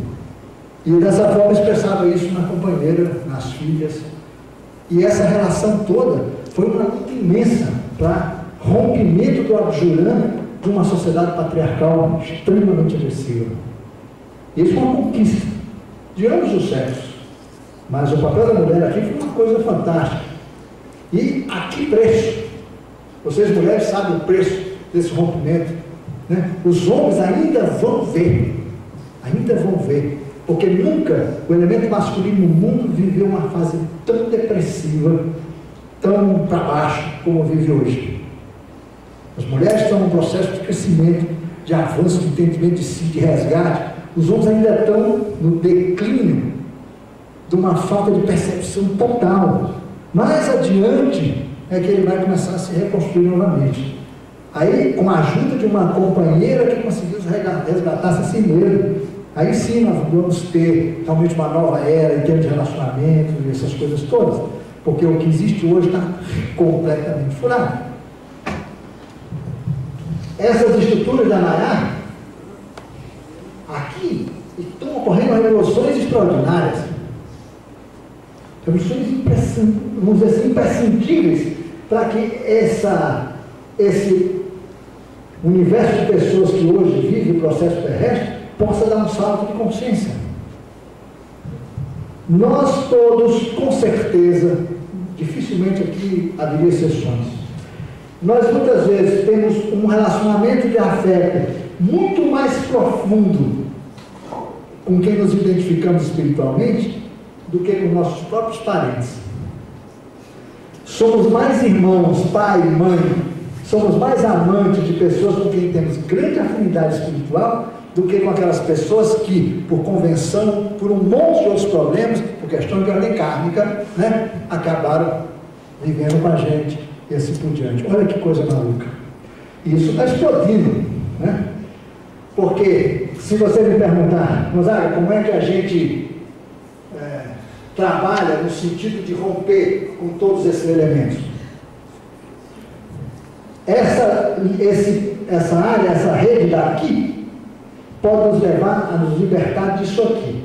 E dessa forma expressava isso na companheira, nas filhas. E essa relação toda foi uma luta imensa para rompimento do abjurando de uma sociedade patriarcal extremamente agressiva. Isso é uma conquista de ambos os sexos. Mas o papel da mulher aqui foi uma coisa fantástica. E a que preço? Vocês mulheres sabem o preço desse rompimento, né? Os homens ainda vão ver, porque nunca o elemento masculino no mundo viveu uma fase tão depressiva, tão para baixo como vive hoje. As mulheres estão num processo de crescimento, de avanço, de entendimento de si, de resgate. Os homens ainda estão no declínio de uma falta de percepção total. Mais adiante é que ele vai começar a se reconstruir novamente. Aí, com a ajuda de uma companheira que conseguiu resgatar-se a si mesmo, aí sim nós vamos ter realmente uma nova era em termos de relacionamento e essas coisas todas, porque o que existe hoje está completamente furado. Essas estruturas da Nayar, aqui, estão ocorrendo revoluções extraordinárias, revoluções vamos dizer assim, imprescindíveis para que esse universo de pessoas que hoje vive o processo terrestre possa dar um salto de consciência. Nós todos, com certeza, dificilmente aqui haveria exceções, nós muitas vezes temos um relacionamento de afeto muito mais profundo com quem nos identificamos espiritualmente do que com nossos próprios parentes. Somos mais irmãos, pai e mãe, somos mais amantes de pessoas com quem temos grande afinidade espiritual do que com aquelas pessoas que, por convenção, por um monte de outros problemas, por questão de ordem kármica, né, acabaram vivendo com a gente e assim por diante. Olha que coisa maluca. E isso está explodindo, né? Porque, se você me perguntar, Gonzaga, como é que a gente trabalha no sentido de romper com todos esses elementos? Essa área, essa rede daqui, pode nos levar a nos libertar disso aqui.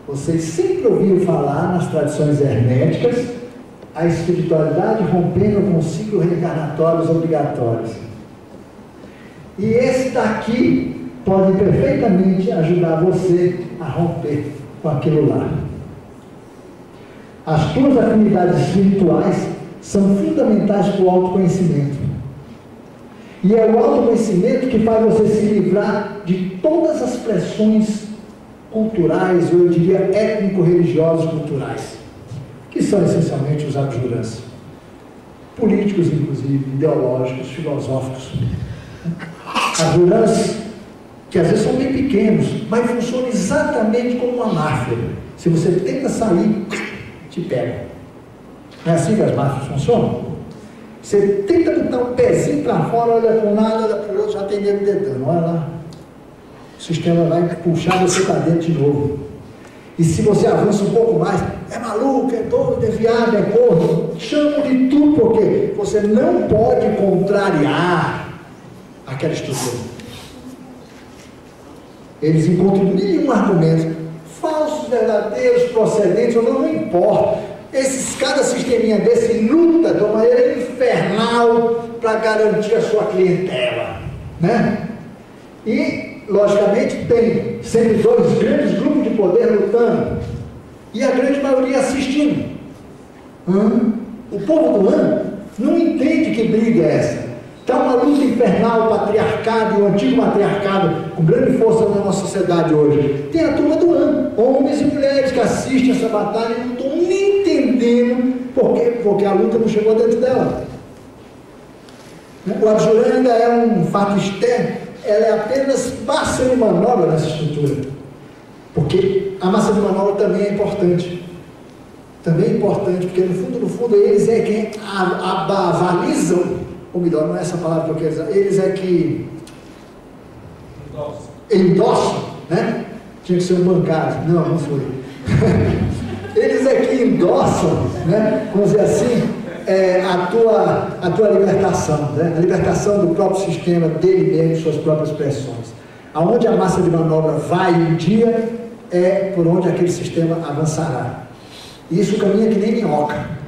Vocês sempre ouviram falar nas tradições herméticas a espiritualidade rompendo com ciclos reencarnatórios obrigatórios. E esse daqui pode perfeitamente ajudar você a romper com aquilo lá. As tuas afinidades espirituais são fundamentais para o autoconhecimento. E é o autoconhecimento que faz você se livrar de todas as pressões culturais, ou eu diria étnico-religiosas culturais, que são essencialmente os abjurantes, políticos inclusive, ideológicos, filosóficos. Abjurantes que às vezes são bem pequenos, mas funcionam exatamente como uma máfia. Se você tenta sair, te pega. Não é assim que as máfias funcionam? Você tenta botar um pezinho para fora, olha para um lado, olha para o outro, já tem nego dedando, olha lá. O sistema vai puxar você para dentro de novo. E se você avança um pouco mais, é maluco, é doido, é viado, é corno, chama de tudo, porque você não pode contrariar aquela estrutura. Eles encontram nenhum argumento, falsos, verdadeiros, procedentes, não importa. Cada sisteminha desse luta de uma maneira infernal para garantir a sua clientela, né? E, logicamente, tem sempre dois grandes grupos de poder lutando e a grande maioria assistindo. O povo do ano não entende que briga é essa. Está uma luta infernal, o patriarcado e o antigo matriarcado com grande força na nossa sociedade hoje. Tem a turma do ano, homens e mulheres que assistem essa batalha e não estão nem entendendo porque a luta não chegou dentro dela. O abjurã ainda é um fato externo, ela é apenas massa de manobra nessa estrutura, porque a massa de manobra também é importante. Também é importante, porque no fundo eles é quem avalizam, ou melhor, não é essa palavra que eu quero dizer, eles é que endossam, né? Tinha que ser um bancário, não foi. Eles é que endossam, né? Vamos dizer assim, a tua libertação, né? A libertação do próprio sistema, dele mesmo, suas próprias pressões. Aonde a massa de manobra vai um dia, é por onde aquele sistema avançará. E isso caminha que nem minhoca.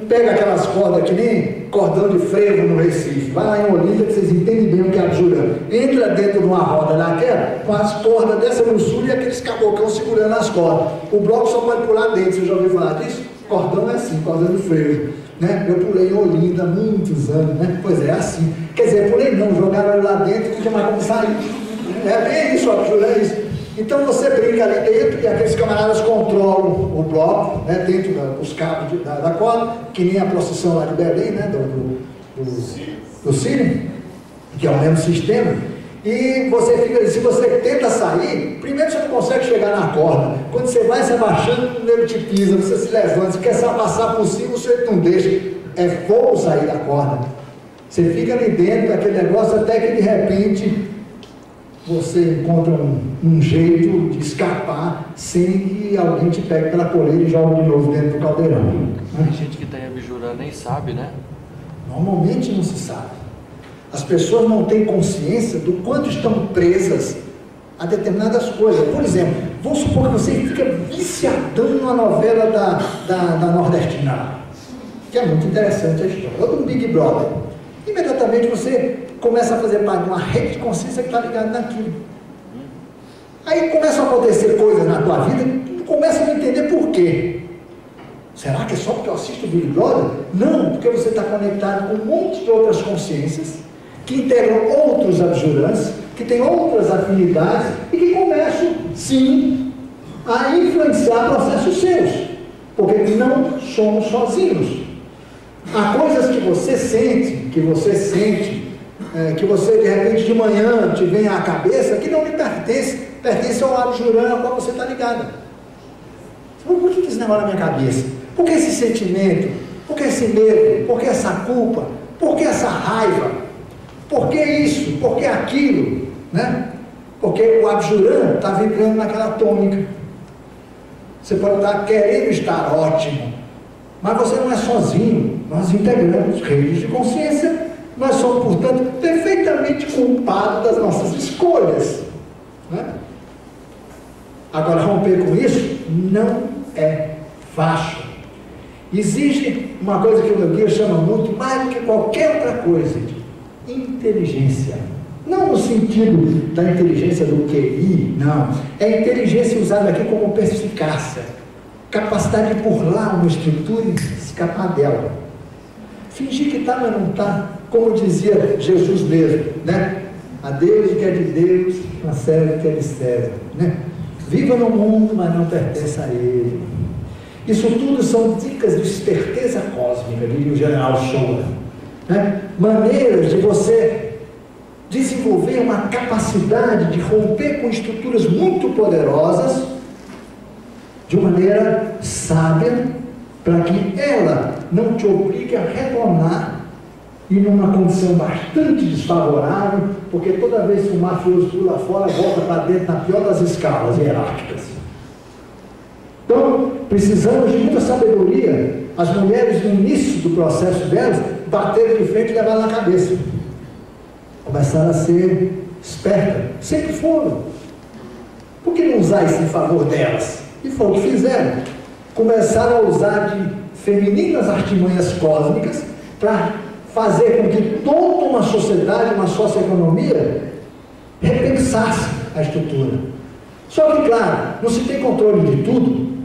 Pega aquelas cordas que nem cordão de frevo no Recife. Vai lá em Olinda que vocês entendem bem o que é abjurando. Entra dentro de uma roda daquela, com as cordas dessa grossura e aqueles cabocão segurando as cordas. O bloco só pode pular dentro. Você já ouviu falar disso? Cordão é assim, cordão de frevo. Né? Eu pulei em Olinda há muitos anos, né? Pois é assim. Quer dizer, pulei não, jogaram lá dentro e não tinha mais como sair. É bem isso, abjura, é isso. Então você brinca ali dentro e aqueles camaradas controlam o bloco, né, dentro dos cabos da corda, que nem a procissão lá de Belém, né, do Sírio, que é o mesmo sistema. E você fica, se você tenta sair, primeiro você não consegue chegar na corda. Quando você vai se abaixando, o nego te pisa, você se levanta, você quer se passar por cima, você não deixa. É fogo sair da corda. Você fica ali dentro daquele negócio até que de repente você encontra um jeito de escapar sem que alguém te pegue pela coleira e jogue de novo dentro do caldeirão. Tem gente que está em abjurã nem sabe, né? Normalmente não se sabe. As pessoas não têm consciência do quanto estão presas a determinadas coisas. Por exemplo, vamos supor que você fica viciadão numa novela da nordestina, que é muito interessante a história, ou do Big Brother. Imediatamente você começa a fazer parte de uma rede de consciência que está ligada naquilo. Aí começam a acontecer coisas na tua vida e tu começa a entender por quê. Será que é só porque eu assisto o Big Brother? Não, porque você está conectado com um monte de outras consciências que integram outros abjurantes, que têm outras afinidades e que começam, sim, a influenciar processos seus, porque não somos sozinhos. Há coisas que você sente, que você de repente de manhã te vem à cabeça, que não lhe pertence ao abjurã ao qual você está ligado. Por que esse negócio na minha cabeça? Por que esse sentimento? Por que esse medo? Por que essa culpa? Por que essa raiva? Por que isso? Por que aquilo? Né? Porque o abjurã está vibrando naquela tônica. Você pode estar querendo estar ótimo, mas você não é sozinho. Nós integramos redes de consciência. Nós somos, portanto, perfeitamente culpados das nossas escolhas. Né? Agora, romper com isso não é fácil. Existe uma coisa que o meu guia chama muito, mais do que qualquer outra coisa, de inteligência. Não no sentido da inteligência do QI, não. É inteligência usada aqui como perspicácia. Capacidade de burlar uma estrutura e escapar dela. Fingir que está, mas não está. Como dizia Jesus mesmo, né? A Deus o que é de Deus, a César o que é de César, né? Viva no mundo, mas não pertence a ele. Isso tudo são dicas de esperteza cósmica, diria o general Scholler, né? Maneiras de você desenvolver uma capacidade de romper com estruturas muito poderosas de maneira sábia, para que ela não te obrigue a retornar e numa condição bastante desfavorável, porque toda vez que o mafioso pula fora, volta para dentro na pior das escalas hierárquicas. Então, precisamos de muita sabedoria. As mulheres, no início do processo delas, bateram de frente e levaram na cabeça. Começaram a ser espertas. Sempre foram. Por que não usar isso em favor delas? E foi o que fizeram. Começaram a usar de femininas artimanhas cósmicas para fazer com que toda uma sociedade, uma socioeconomia, repensasse a estrutura. Só que, claro, não se tem controle de tudo.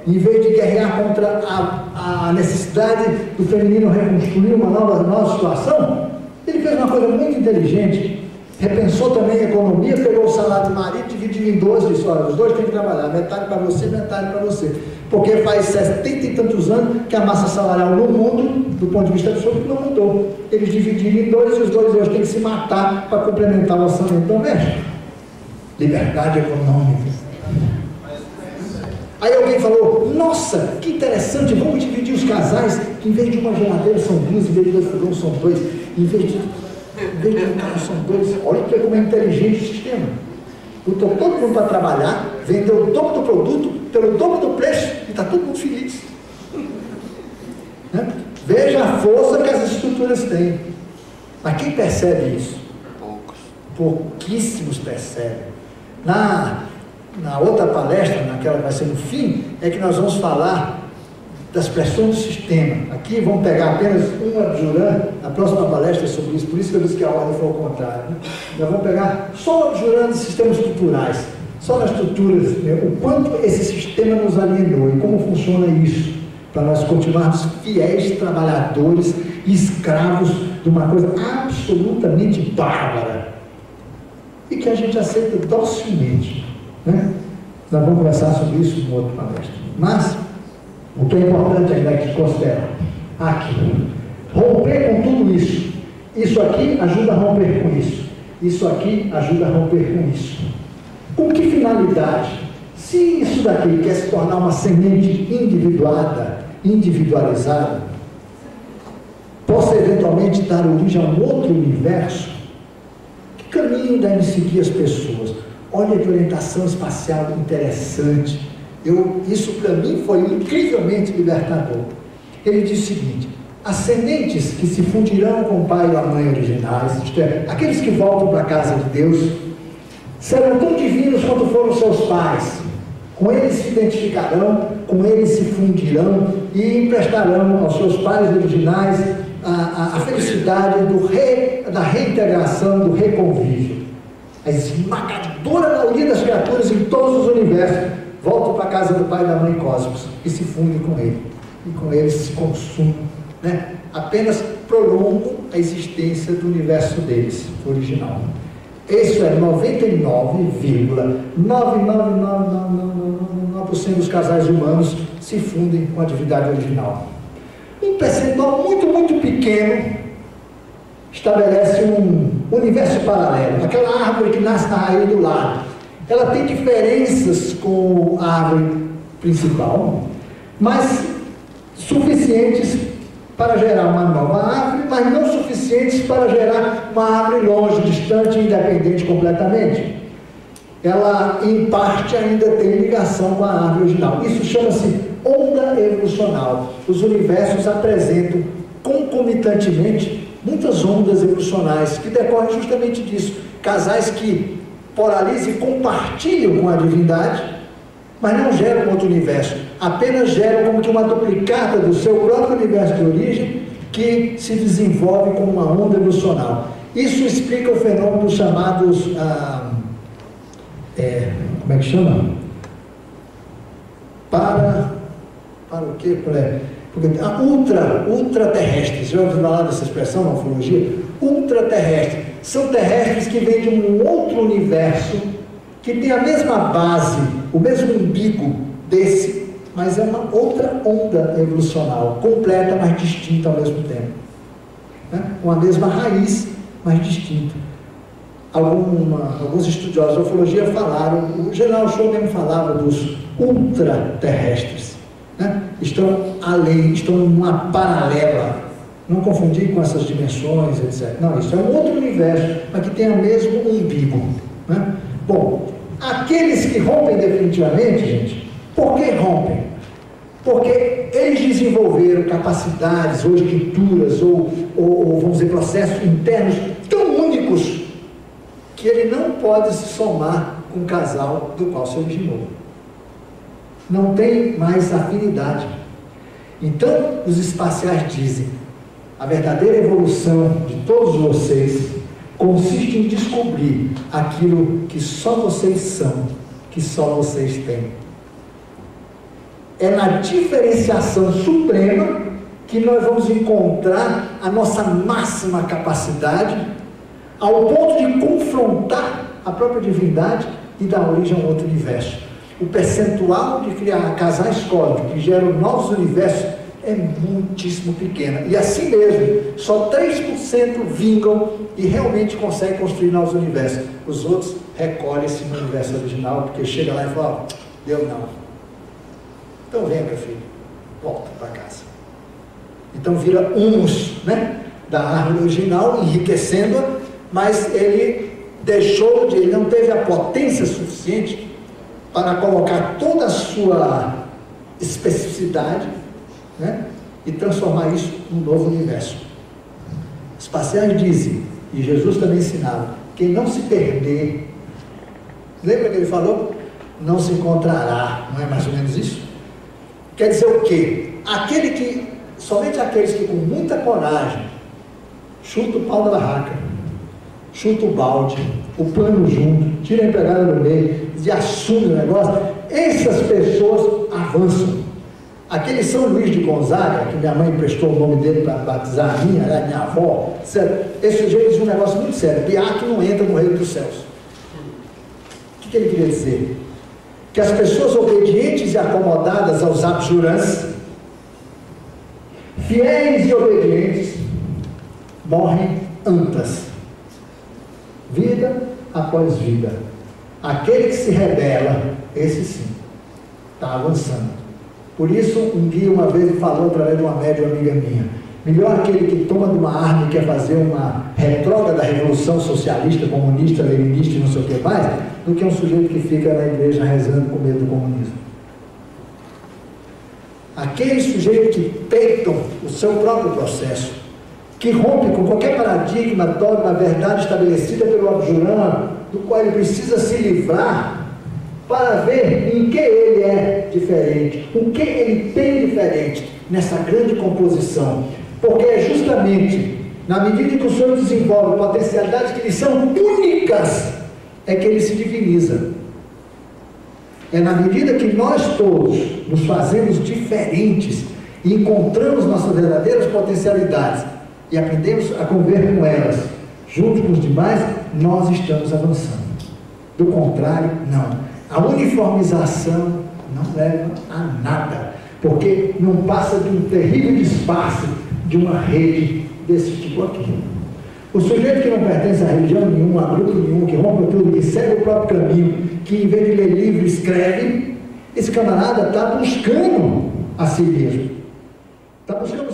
Em vez de guerrear contra a necessidade do feminino reconstruir uma nova situação, ele fez uma coisa muito inteligente. Repensou também a economia, pegou o salário do marido, dividiu em 12 e disse: olha, os dois têm que trabalhar, metade para você, metade para você. Porque faz 70 e tantos anos que a massa salarial no mundo, do ponto de vista absoluto, não mudou. Eles dividiram em dois e os dois hoje têm que se matar para complementar o orçamento doméstico. Liberdade econômica. Aí alguém falou: nossa, que interessante, vamos dividir os casais, que em vez de uma geladeira são duas, em vez de dois fogões são dois, em vez de um carro são dois. Olha como é inteligente o sistema. Botou todo mundo para trabalhar, vendeu o dobro do produto, pelo dobro do preço, e está todo mundo feliz. Né? Veja a força que as estruturas têm. Mas quem percebe isso? Poucos. Pouquíssimos percebem. na outra palestra, naquela que vai ser no fim, é que nós vamos falar das pressões do sistema. Aqui vamos pegar apenas uma abjurã, a próxima palestra é sobre isso, por isso que eu disse que a ordem foi ao contrário. Né? Nós vamos pegar só uma abjurã dos sistemas culturais, só nas estruturas, né? O quanto esse sistema nos alienou e como funciona isso, para nós continuarmos fiéis trabalhadores e escravos de uma coisa absolutamente bárbara e que a gente aceita docilmente. Né? Nós vamos conversar sobre isso em outra palestra. Mas o que é importante ainda que considera aqui, romper com tudo isso. Isso aqui ajuda a romper com isso. Isso aqui ajuda a romper com isso. Com que finalidade? Se isso daqui quer se tornar uma semente individualizada, possa eventualmente dar origem a um outro universo, que caminho devem seguir as pessoas? Olha que orientação espacial interessante. Isso para mim foi incrivelmente libertador. Ele diz o seguinte: as sementes que se fundirão com o pai e a mãe originais, isto é, aqueles que voltam para a casa de Deus, serão tão divinos quanto foram seus pais. Com eles se identificarão, com eles se fundirão e emprestarão aos seus pais originais a felicidade da reintegração, do reconvívio. A esmagadora maioria das criaturas em todos os universos voltam para a casa do pai e da mãe cósmicos e se fundem com ele. E com ele se consumem, né? Apenas prolongam a existência do universo deles, original. Isso é 99,99999% dos casais humanos se fundem com a divindade original. Um percentual muito, muito pequeno estabelece um universo paralelo. Aquela árvore que nasce na raiz do lado, ela tem diferenças com a árvore principal, mas suficientes para gerar uma nova árvore, mas não suficientes para gerar uma árvore longe, distante e independente completamente. Ela, em parte, ainda tem ligação com a árvore original. Isso chama-se onda evolucional. Os universos apresentam concomitantemente muitas ondas evolucionais, que decorrem justamente disso. Casais que polarizam e compartilham com a divindade, mas não geram outro universo, apenas geram como que uma duplicata do seu próprio universo de origem, que se desenvolve como uma onda evolucional. Isso explica o fenômeno dos chamados, como é que chama? Para o quê? Ultraterrestres. Já ouviu falar dessa expressão na ufologia? Ultraterrestres. São terrestres que vêm de um outro universo, que tem a mesma base, o mesmo umbigo desse, mas é uma outra onda evolucional, completa, mas distinta ao mesmo tempo. Né? Com a mesma raiz, mas distinta. Alguns estudiosos da ufologia falaram, o general Shaw mesmo falava dos ultraterrestres. Né? Estão além, estão numa paralela. Não confundir com essas dimensões, etc. Não, isso é um outro universo, mas que tem o mesmo umbigo. Né? Bom, aqueles que rompem definitivamente, gente, por que rompem? Porque eles desenvolveram capacidades ou estruturas ou vamos dizer, processos internos tão únicos que ele não pode se somar com o casal do qual se originou. Não tem mais afinidade. Então, os espaciais dizem: a verdadeira evolução de todos vocês consiste em descobrir aquilo que só vocês são, que só vocês têm. É na diferenciação suprema que nós vamos encontrar a nossa máxima capacidade, ao ponto de confrontar a própria divindade e dar origem a um outro universo. O percentual de criar casais cósmicos que geram novos universos é muitíssimo pequena. E assim mesmo, só 3% vingam e realmente conseguem construir novos universos. Os outros recolhem-se no universo original, porque chega lá e fala: deu não. Então vem, meu filho, volta para casa. Então vira humus, né, da árvore original, enriquecendo-a, mas ele não teve a potência suficiente para colocar toda a sua especificidade, né, e transformar isso num novo universo. Os espaciais dizem, e Jesus também ensinava, quem não se perder, lembra que ele falou? não se encontrará. Não é mais ou menos isso? Quer dizer o quê? Somente aqueles que com muita coragem chutam o pau da barraca, chutam o balde, o pano junto, tiram a empregada do meio e assumem o negócio, essas pessoas avançam. Aquele São Luís de Gonzaga, que minha mãe emprestou o nome dele para batizar a minha avó, esse sujeito diz um negócio muito sério: Beato não entra no reino dos céus. O que ele queria dizer? Que as pessoas obedientes e acomodadas aos abjurantes, fiéis e obedientes, morrem antas, vida após vida. Aquele que se rebela, esse sim, está avançando. Por isso, um guia uma vez falou através de uma médium amiga minha: melhor aquele que toma de uma arma e quer fazer uma retrógrada revolução socialista, comunista, leninista e não sei o que mais, do que um sujeito que fica na igreja rezando com medo do comunismo. Aqueles sujeitos que peitam o seu próprio processo, que rompe com qualquer paradigma, dogma, verdade estabelecida pelo abjurão, do qual ele precisa se livrar, para ver em que ele é diferente, o que ele tem diferente nessa grande composição. Porque é justamente na medida que o Senhor desenvolve potencialidades que lhe são únicas, é que ele se diviniza. É na medida que nós todos nos fazemos diferentes e encontramos nossas verdadeiras potencialidades e aprendemos a conviver com elas, junto com os demais, nós estamos avançando. Do contrário, não. A uniformização não leva a nada, porque não passa de um terrível espaço de uma rede desse tipo aqui. O sujeito que não pertence a religião nenhuma, a grupo nenhum, que rompe tudo, que segue o próprio caminho, que em vez de ler livro escreve, esse camarada está buscando a si mesmo, está buscando